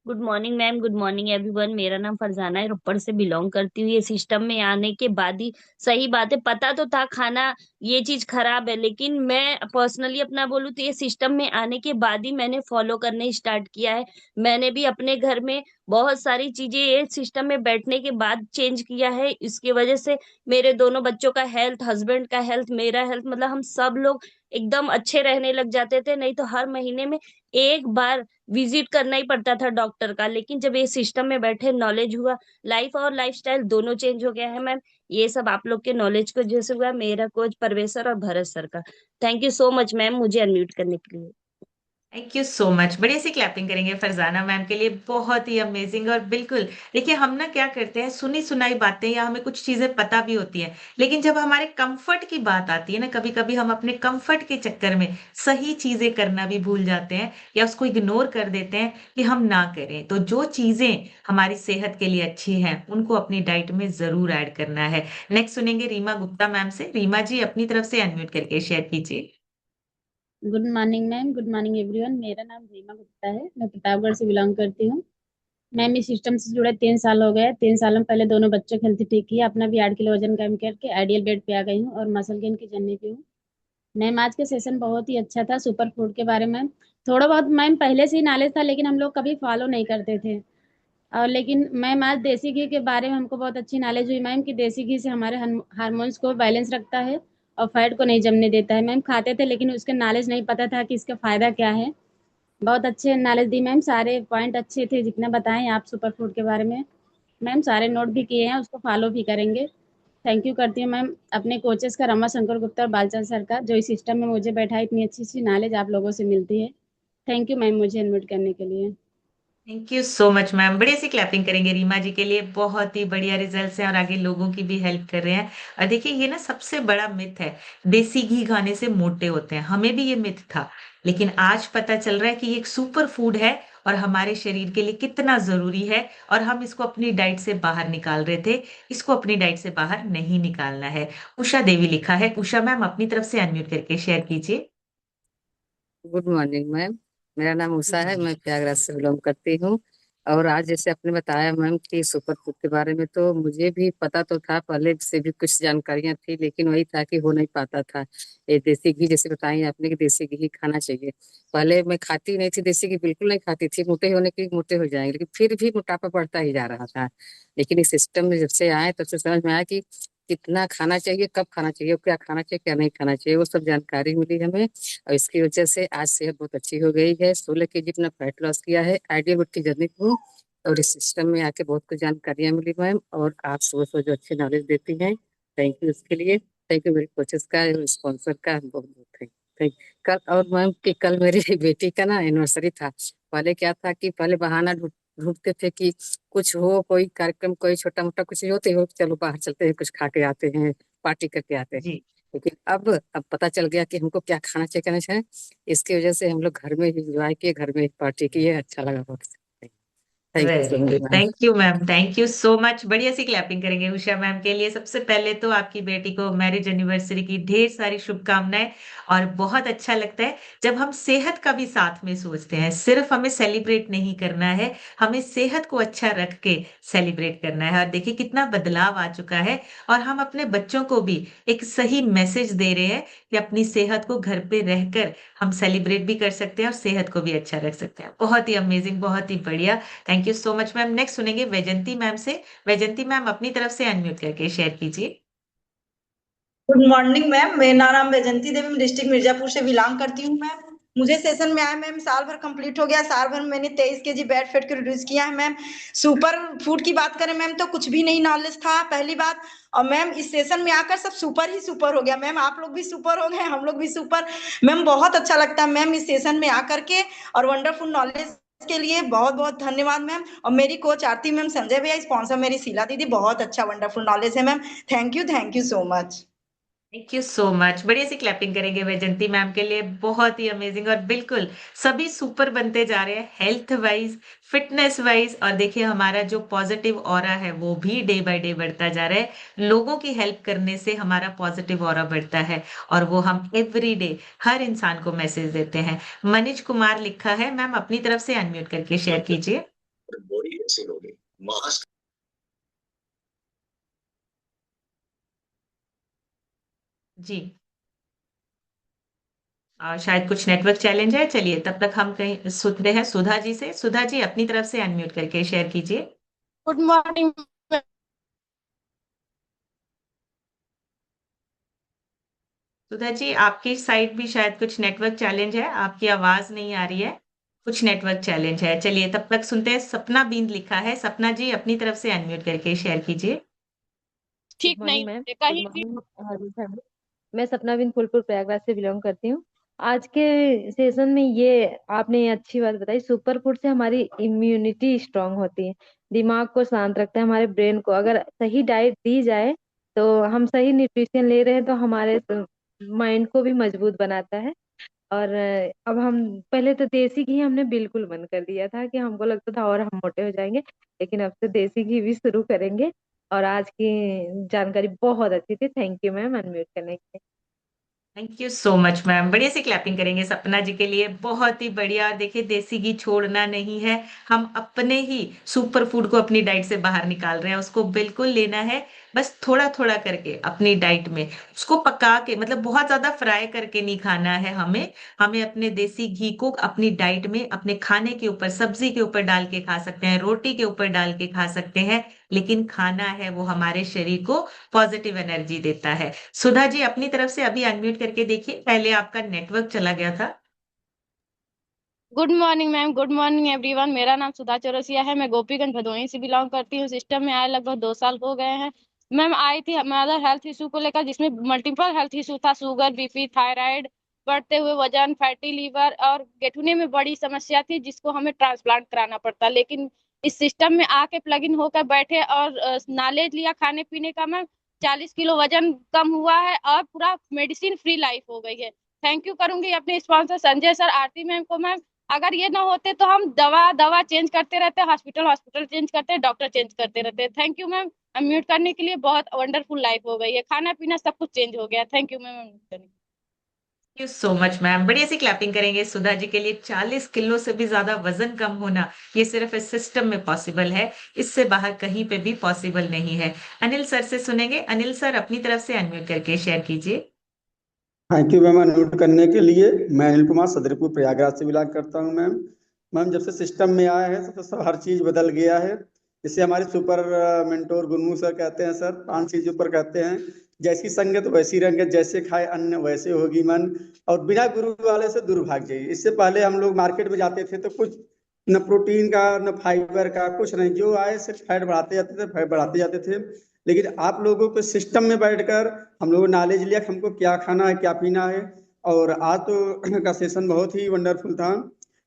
Good morning ma'am, good morning everyone. मेरा नाम फरजाना है, रोपड़ से बिलोंग करती हूँ। ये सिस्टम में आने के बाद ही सही बात है, पता तो था खाना ये चीज खराब है, लेकिन मैं पर्सनली अपना बोलूँ तो ये सिस्टम में आने के बाद ही मैंने फॉलो करने स्टार्ट किया है। मैंने भी अपने घर में बहुत सारी चीजें ये सिस्टम में बैठने के बाद चेंज किया है। इसकी वजह से मेरे दोनों बच्चों का हेल्थ, हस्बैंड का हेल्थ, मेरा हेल्थ, मतलब हम सब लोग एकदम अच्छे रहने लग जाते थे, नहीं तो हर महीने में एक बार विजिट करना ही पड़ता था डॉक्टर का। लेकिन जब ये सिस्टम में बैठे नॉलेज हुआ, लाइफ और लाइफस्टाइल दोनों चेंज हो गया है मैम। ये सब आप लोग के नॉलेज को जैसे हुआ, मेरा कोच परवेश सर और भरत सर का। Thank you so much ma'am मुझे अनम्यूट करने के लिए। Thank you so much. बड़ी सी क्लैपिंग करेंगे फरजाना मैम के लिए, बहुत ही अमेजिंग। और बिल्कुल देखिए, हम ना क्या करते हैं, सुनी सुनाई बातें या हमें कुछ चीजें पता भी होती हैं, लेकिन जब हमारे कंफर्ट की बात आती है ना, कभी कभी हम अपने कंफर्ट के चक्कर में सही चीजें करना भी भूल जाते हैं या उसको इग्नोर कर देते हैं कि हम ना करें। तो जो चीजें हमारी सेहत के लिए अच्छी हैं उनको अपनी डाइट में जरूर ऐड करना है। नेक्स्ट सुनेंगे रीमा गुप्ता मैम से। रीमा जी अपनी तरफ से अनम्यूट करके शेयर कीजिए। Good morning ma'am, good morning everyone. मेरा नाम रीमा गुप्ता है, मैं प्रतापगढ़ से बिलोंग करती हूँ। मैम इस सिस्टम से जुड़े 3 साल हो गए। 3 सालों में पहले दोनों बच्चों की हेल्थ ठीक किया, अपना भी 8 किलो वजन कम करके आइडियल वेट पे आ गई हूँ और मसल गेन की जर्नी पे हूँ। मैम आज का सेशन बहुत ही अच्छा था, सुपर फूड के बारे में। थोड़ा बहुत मैम पहले से ही नॉलेज था, लेकिन हम लोग कभी फॉलो नहीं करते थे। और लेकिन मैम आज देसी घी के बारे में हमको बहुत अच्छी नॉलेज हुई मैम, कि देसी घी से हमारे हार्मोन्स को बैलेंस रखता है और फैट को नहीं जमने देता है। मैम खाते थे लेकिन उसके नॉलेज नहीं पता था कि इसका फायदा क्या है। बहुत अच्छे नॉलेज दी मैम, सारे पॉइंट अच्छे थे जितने बताएं आप सुपर फूड के बारे में। मैम सारे नोट भी किए हैं, उसको फॉलो भी करेंगे। थैंक यू करती हूँ मैम अपने कोचेस का, रमा शंकर गुप्ता और बालचंद सर का, जो इस सिस्टम में मुझे बैठा इतनी अच्छी अच्छी नॉलेज आप लोगों से मिलती है। थैंक यू मैम मुझे इनवाइट करने के लिए। Thank you so much ma'am. बड़ी सी क्लैपिंग करेंगे रीमा जी के लिए, बहुत ही बढ़िया रिजल्ट्स हैं और आगे लोगों की भी हेल्प कर रहे हैं। और देखिए, ये ना सबसे बड़ा मिथ है, देसी घी खाने से मोटे होते हैं। हमें भी ये मिथ था, लेकिन आज पता चल रहा है कि ये एक सुपर फूड है और हमारे शरीर के लिए कितना जरूरी है। और हम इसको अपनी डाइट से बाहर निकाल रहे थे, इसको अपनी डाइट से बाहर नहीं निकालना है। उषा देवी लिखा है। उषा मैम अपनी तरफ से अनम्यूट करके शेयर कीजिए। Good morning ma'am. मेरा नाम उषा गुड है, मॉर्निंग। मैं प्रयागराज से बिलोंग करती हूँ। और आज जैसे आपने बताया मैम कि सुपर फूड के बारे में, तो मुझे भी पता तो था, पहले से भी कुछ जानकारियां थी, लेकिन वही था कि हो नहीं पाता था। ये देसी घी जैसे बताई आपने कि देसी घी खाना चाहिए। पहले मैं खाती नहीं थी देसी घी, बिल्कुल नहीं खाती थी, मोटे होने के मोटे हो जाएंगे, लेकिन फिर भी मोटापा बढ़ता ही जा रहा था। लेकिन इस सिस्टम में जब से आए तब से समझ में आया कि कितना खाना चाहिए, कब खाना चाहिए, क्या खाना चाहिए क्या नहीं खाना चाहिए, वो सब जानकारी मिली हमें। और इसकी वजह से आज सेहत बहुत अच्छी हो गई है। 16 kg अपना फैट लॉस किया है, आइडियल वेट की जर्नी को। और इस सिस्टम में आके बहुत कुछ जानकारियां मिली मैम, और आप सुबह सुबह जो अच्छी नॉलेज देती हैं, थैंक यू उसके लिए। थैंक यू मेरे कोचेस का, स्पॉन्सर का, बहुत बहुत थैंक। कल और मैम कि कल मेरी बेटी का ना एनिवर्सरी था। पहले क्या था कि पहले बहाना ढूंढते थे कि कुछ हो, कोई कार्यक्रम, कोई छोटा मोटा कुछ होते हो, चलो बाहर चलते हैं, कुछ खा के आते हैं, पार्टी करके आते हैं। जी। लेकिन अब पता चल गया कि हमको क्या खाना चाहिए क्या नहीं चाहिए। इसकी वजह से हम लोग घर में ही एंजॉय किए, घर में एक पार्टी की है, अच्छा लगा बहुत। Thank you very so much good. Ma'am. Thank you ma'am, thank you so much. बढ़िया सी क्लैपिंग करेंगे उषा मैम के लिए। सबसे पहले तो आपकी बेटी को मैरिज एनिवर्सरी की ढेर सारी शुभकामनाएं। और बहुत अच्छा लगता है जब हम सेहत का भी साथ में सोचते हैं। सिर्फ हमें सेलिब्रेट नहीं करना है, हमें सेहत को अच्छा रख के सेलिब्रेट करना है। और देखिए कितना बदलाव आ चुका है। और हम अपने बच्चों को भी एक सही मैसेज दे रहे हैं कि अपनी सेहत को घर पे रहकर हम सेलिब्रेट भी कर सकते हैं और सेहत को भी अच्छा रख सकते हैं। बहुत ही अमेजिंग, बहुत ही बढ़िया। Thank you so much ma'am. Next सुनेंगे वैजंती मैम से। वैजंती मैम अपनी तरफ से अनम्यूट करके शेयर कीजिए। गुड मॉर्निंग मैम, मेरा नाम वैजंती देवी, मैं डिस्ट्रिक्ट मिर्जापुर से बिलोंग करती हूँ मैम। मुझे सेशन में आया मैम, साल भर कंप्लीट हो गया। साल भर में मैंने 23 kg बैड फैट को रिड्यूस किया है मैम। सुपर फूड की बात करें मैम तो कुछ भी नहीं नॉलेज था पहली बात। और मैम इस सेशन में आकर सब सुपर ही सुपर हो गया मैम। आप लोग भी सुपर हो गए, हम लोग भी सुपर। मैम बहुत अच्छा लगता है मैम इस सेशन में आकर के। और वंडरफुल नॉलेज के लिए बहुत बहुत धन्यवाद मैम। और मेरी कोच आरती मैम, संजय भैया, स्पॉन्सर मेरी शीला दीदी, बहुत अच्छा वंडरफुल नॉलेज है ma'am. Thank you so much. Thank you so much. बढ़िया सी क्लैपिंग करेंगे वैजंती मैम के लिए। बहुत ही अमेजिंग। और बिल्कुल सभी सुपर बनते जा रहे हैं, हेल्थ वाइज, फिटनेस वाइज। और देखिए हमारा जो पॉजिटिव ऑरा है वो भी डे बाय डे बढ़ता जा रहा है। लोगों की हेल्प करने से हमारा पॉजिटिव ऑरा बढ़ता है और वो हम एवरी डे हर इंसान को मैसेज देते हैं। मनीष कुमार लिखा है। मैम अपनी तरफ से अनम्यूट करके शेयर कीजिए। जी। शायद कुछ नेटवर्क चैलेंज है। चलिए तब तक हम कहीं सुनते हैं सुधा जी से। सुधा जी अपनी तरफ से अनम्यूट करके शेयर कीजिए। Good morning. सुधा जी, आपकी साइड भी शायद कुछ नेटवर्क चैलेंज है, आपकी आवाज नहीं आ रही है, कुछ नेटवर्क चैलेंज है। चलिए तब तक सुनते हैं, सपना बिंद लिखा है, सपना जी अपनी तरफ से अनम्यूट करके शेयर कीजिए। गुड ठीक मॉर्निंग नहीं मैम, होते गुड कहीं भी। Morning herbal family. मैं सपना बिन फुलपुर प्रयागराज से बिलोंग करती हूँ। आज के सेशन में ये आपने अच्छी बात बताई, सुपर फूड से हमारी इम्यूनिटी स्ट्रांग होती है, दिमाग को शांत रखता है, हमारे ब्रेन को अगर सही डाइट दी जाए तो हम सही न्यूट्रिशन ले रहे हैं तो हमारे माइंड को भी मजबूत बनाता है। और अब हम पहले तो देसी घी हमने बिल्कुल बंद कर दिया था कि हमको लगता था और हम मोटे हो जाएंगे, लेकिन अब से देसी घी भी शुरू करेंगे। और आज की जानकारी बहुत अच्छी थी, थैंक यू मैम अनम्यूट करने के लिए। Thank you so much ma'am, बढ़िया से क्लैपिंग करेंगे सपना जी के लिए, बहुत ही बढ़िया। देखिए देसी घी छोड़ना नहीं है, हम अपने ही सुपर फूड को अपनी डाइट से बाहर निकाल रहे हैं, उसको बिल्कुल लेना है, बस थोड़ा थोड़ा करके अपनी डाइट में उसको पका के, मतलब बहुत ज्यादा फ्राई करके नहीं खाना है हमें। हमें अपने देसी घी को अपनी डाइट में, अपने खाने के ऊपर, सब्जी के ऊपर डाल के खा सकते हैं, रोटी के ऊपर डाल के खा सकते हैं, लेकिन खाना है वो हमारे शरीर को पॉजिटिव एनर्जी देता है। सुधा जी अपनी तरफ से अभी अनम्यूट करके देखिए, पहले आपका नेटवर्क चला गया था। Good morning ma'am, good morning everyone. मेरा नाम सुधा चौरसिया है, मैं गोपीगंज भदोही से बिलोंग करती हूँ। सिस्टम में आए लगभग 2 साल हो गए हैं। मैम आई थी हमारा हेल्थ इशू को लेकर, जिसमें मल्टीपल हेल्थ इशू था, शुगर, बीपी, थायराइड, बढ़ते हुए वजन, फैटी लीवर और गेठुने में बड़ी समस्या थी, जिसको हमें ट्रांसप्लांट कराना पड़ता। लेकिन इस सिस्टम में आके प्लग इन होकर बैठे और नॉलेज लिया खाने पीने का मैम, 40 किलो वजन कम हुआ है और पूरा मेडिसिन फ्री लाइफ हो गई है। थैंक यू करूंगी अपने स्पॉन्सर संजय सर, आरती मैम को मैम। अगर ये ना होते तो हम दवा दवा चेंज करते रहते, हॉस्पिटल हॉस्पिटल चेंज करते, डॉक्टर चेंज करते रहते। थैंक यू मैम अनम्यूट करने के लिए, बहुत वंडरफुल लाइफ हो गई है, खाना पीना सब कुछ चेंज हो गया। Thank you ma'am. Thank you so much ma'am, बढ़िया सी क्लैपिंग करेंगे सुधा जी के लिए। 40 किलो से भी ज्यादा वजन कम होना, ये सिर्फ इस सिस्टम में पॉसिबल है, इससे बाहर कहीं पे भी पॉसिबल नहीं है। अनिल सर से सुनेंगे, अनिल सर अपनी तरफ से अनम्यूट करके शेयर कीजिए। थैंक यू मैम अनम्यूट करने के लिए। मैं अनिल कुमार सदरीपुर प्रयागराज से बिलोंग करता हूँ मैम। मैम जब से सिस्टम में आया है तो सब हर चीज़ बदल गया है। इसे हमारे सुपर मेंटोर गुरमू सर कहते हैं, सर 5 चीज़ों पर कहते हैं, जैसी संगत वैसी रंगत, जैसे खाए अन्न वैसे होगी मन, और बिना गुरु वाले से दूर भाग जाइए। इससे पहले हम लोग मार्केट में जाते थे तो कुछ न प्रोटीन का न फाइबर का कुछ नहीं, जो आए सिर्फ फैट बढ़ाते जाते थे, फैट बढ़ाते जाते थे। लेकिन आप लोगों के सिस्टम में बैठकर हम लोग नॉलेज लिया कि हमको क्या खाना है क्या पीना है। और आज तो का सेशन बहुत ही वंडरफुल था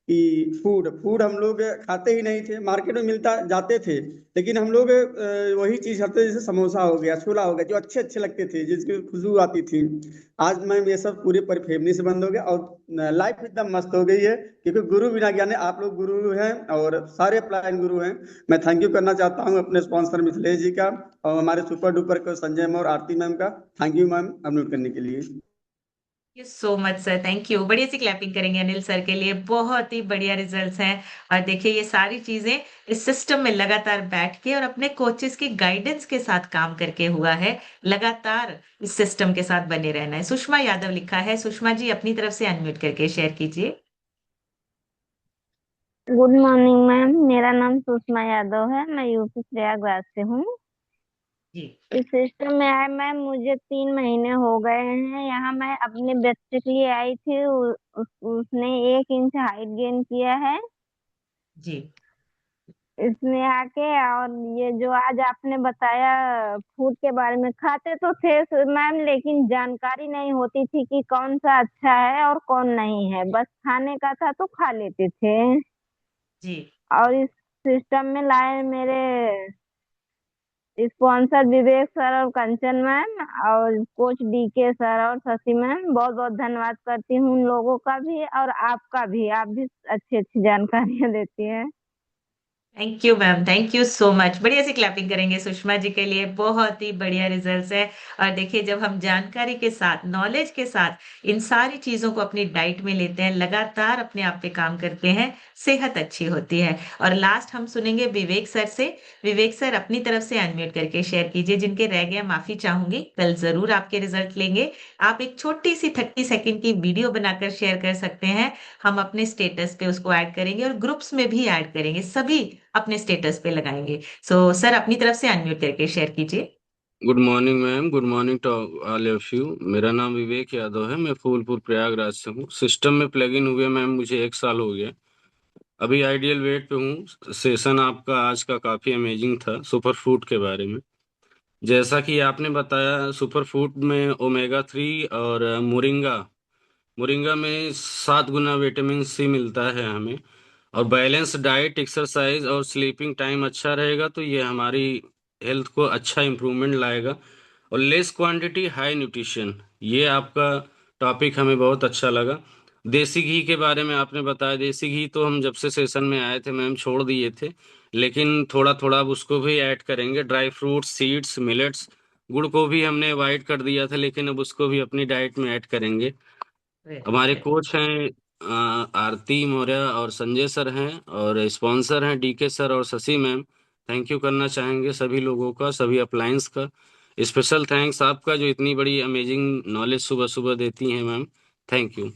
कि फूड फूड हम लोग खाते ही नहीं थे, मार्केट में मिलता जाते थे, लेकिन हम लोग वही चीज खाते, जैसे समोसा हो गया, छोला हो गया, जो अच्छे अच्छे लगते थे, जिसकी खुशबू आती थी। आज मैम ये सब पूरे परिफेमनी से बंद हो गया और लाइफ एकदम मस्त हो गई है, क्योंकि गुरु बिना ज्ञाने, आप लोग गुरु हैं और सारे प्लान गुरु हैं। मैं थैंक यू करना चाहता हूँ अपने स्पॉन्सर मिथिलेश जी का और हमारे सुपर डुपर को संजय मैम और आरती मैम का। थैंक यू मैम अनम्यूट करने के लिए। You so much sir, thank you. बढ़िया सी क्लैपिंग करेंगे अनिल सर के लिए, बहुत ही बढ़िया रिजल्ट्स हैं। और देखिए ये सारी चीजें इस सिस्टम में लगातार बैठ के और अपने कोचेस की गाइडेंस के साथ काम करके हुआ है। लगातार इस सिस्टम के साथ बने रहना है। सुषमा यादव लिखा है, सुषमा जी अपनी तरफ से अनम्यूट करके शेयर कीजिए। गुड मॉर्निंग मैम, मेरा नाम सुषमा यादव है, मैं यूपी प्रयागराज से हूँ। जी इस सिस्टम में आए मैम मुझे 3 महीने हो गए हैं। यहाँ मैं अपने बच्चे के लिए आई थी, उसने 1 इंच हाइट गेन किया है जी इसमें आके। और ये जो आज आपने बताया फूड के बारे में, खाते तो थे मैम लेकिन जानकारी नहीं होती थी कि कौन सा अच्छा है और कौन नहीं है, बस खाने का था तो खा लेते थे। जी और इस सिस्टम में लाए मेरे स्पॉन्सर विवेक सर और कंचन मैम और कोच डीके सर और शशि मैम, बहुत बहुत धन्यवाद करती हूँ उन लोगों का भी और आपका भी, आप भी अच्छी अच्छी जानकारियां देती हैं। Thank you ma'am, thank you so much. बढ़िया सी क्लैपिंग करेंगे सुषमा जी के लिए, बहुत ही बढ़िया रिजल्ट्स है। और देखिए जब हम जानकारी के साथ, नॉलेज के साथ इन सारी चीजों को अपनी डाइट में लेते हैं, लगातार अपने आप पे काम करते हैं, सेहत अच्छी होती है। और लास्ट हम सुनेंगे विवेक सर से। विवेक सर अपनी तरफ से अनम्यूट करके शेयर कीजिए, जिनके रह गए माफी चाहूंगी, कल जरूर आपके रिजल्ट लेंगे। आप एक छोटी सी 30 सेकंड की वीडियो बनाकर शेयर कर सकते हैं, हम अपने स्टेटस पे उसको ऐड करेंगे और ग्रुप्स में भी ऐड करेंगे, सभी अपने स्टेटस पे लगाएंगे। सो सर अपनी तरफ से अनम्यूट करके शेयर कीजिए। Good morning ma'am, good morning to all of you. मेरा नाम विवेक यादव है, मैं फूलपुर प्रयागराज से हूँ। सिस्टम में प्लग इन हुए मैम मुझे 1 साल हो गया। अभी आइडियल वेट पे हूँ। सेशन आपका आज का काफ़ी अमेजिंग था सुपर फूड के बारे में। जैसा कि आपने बताया, सुपर फूड में ओमेगा 3 और मोरिंगा मोरिंगा में 7 गुना विटामिन सी मिलता है हमें। और बैलेंस डाइट, एक्सरसाइज और स्लीपिंग टाइम अच्छा रहेगा तो ये हमारी हेल्थ को अच्छा इम्प्रूवमेंट लाएगा। और लेस क्वांटिटी हाई न्यूट्रिशन, ये आपका टॉपिक हमें बहुत अच्छा लगा। देसी घी के बारे में आपने बताया। देसी घी तो हम जब से सेशन में आए थे मैम छोड़ दिए थे, लेकिन थोड़ा थोड़ा अब उसको भी ऐड करेंगे। ड्राई फ्रूट्स, सीड्स, मिलेट्स, गुड़ को भी हमने अवॉइड कर दिया था, लेकिन अब उसको भी अपनी डाइट में ऐड करेंगे। हमारे कोच हैं आरती मौर्य और संजय सर हैं, और स्पॉन्सर हैं डीके सर और शशि मैम। थैंक यू करना चाहेंगे सभी लोगों का, सभी अपलायंस का। स्पेशल थैंक्स आपका जो इतनी बड़ी अमेजिंग नॉलेज सुबह सुबह देती हैं ma'am. Thank you.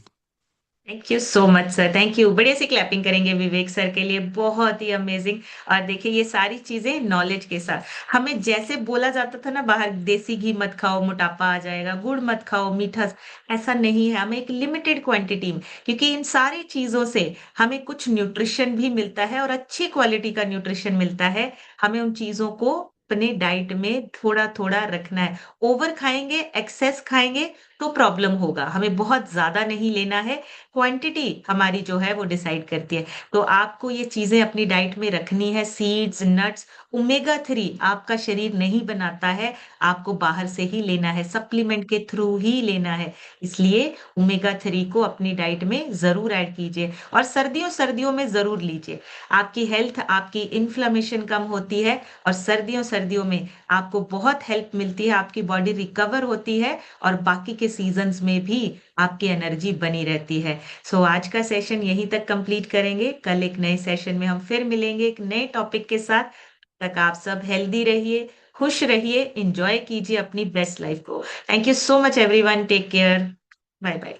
Thank you so much sir, thank you. बढ़िया सी क्लैपिंग करेंगे विवेक सर के लिए, बहुत ही अमेजिंग। और देखिए ये सारी चीजें नॉलेज के साथ, हमें जैसे बोला जाता था ना बाहर, देसी घी मत खाओ मोटापा आ जाएगा, गुड़ मत खाओ मीठा, ऐसा नहीं है। हमें एक लिमिटेड क्वांटिटी में, क्योंकि इन सारी चीजों से हमें कुछ न्यूट्रिशन भी मिलता है और अच्छी क्वालिटी का न्यूट्रिशन मिलता है। हमें उन चीजों को अपने डाइट में थोड़ा थोड़ा रखना है। ओवर खाएंगे, एक्सेस खाएंगे तो प्रॉब्लम होगा। हमें बहुत ज्यादा नहीं लेना है, क्वांटिटी हमारी जो है वो डिसाइड करती है। तो आपको ये चीजें अपनी डाइट में रखनी है। सीड्स, नट्स, ओमेगा 3 आपका शरीर नहीं बनाता है, आपको बाहर से ही लेना है, सप्लीमेंट के थ्रू ही लेना है। इसलिए ओमेगा 3 को अपनी डाइट में जरूर ऐड कीजिए, और सर्दियों सर्दियों में जरूर लीजिए। आपकी हेल्थ, आपकी इन्फ्लेमेशन कम होती है, और सर्दियों सर्दियों में आपको बहुत हेल्प मिलती है, आपकी बॉडी रिकवर होती है, और बाकी के सीजन्स में भी आपकी एनर्जी बनी रहती है। सो आज का सेशन यहीं तक कंप्लीट करेंगे। कल एक नए सेशन में हम फिर मिलेंगे एक नए टॉपिक के साथ। तक आप सब हेल्दी रहिए, खुश रहिए, इंजॉय कीजिए अपनी बेस्ट लाइफ को। Thank you so much everyone, take care, bye bye.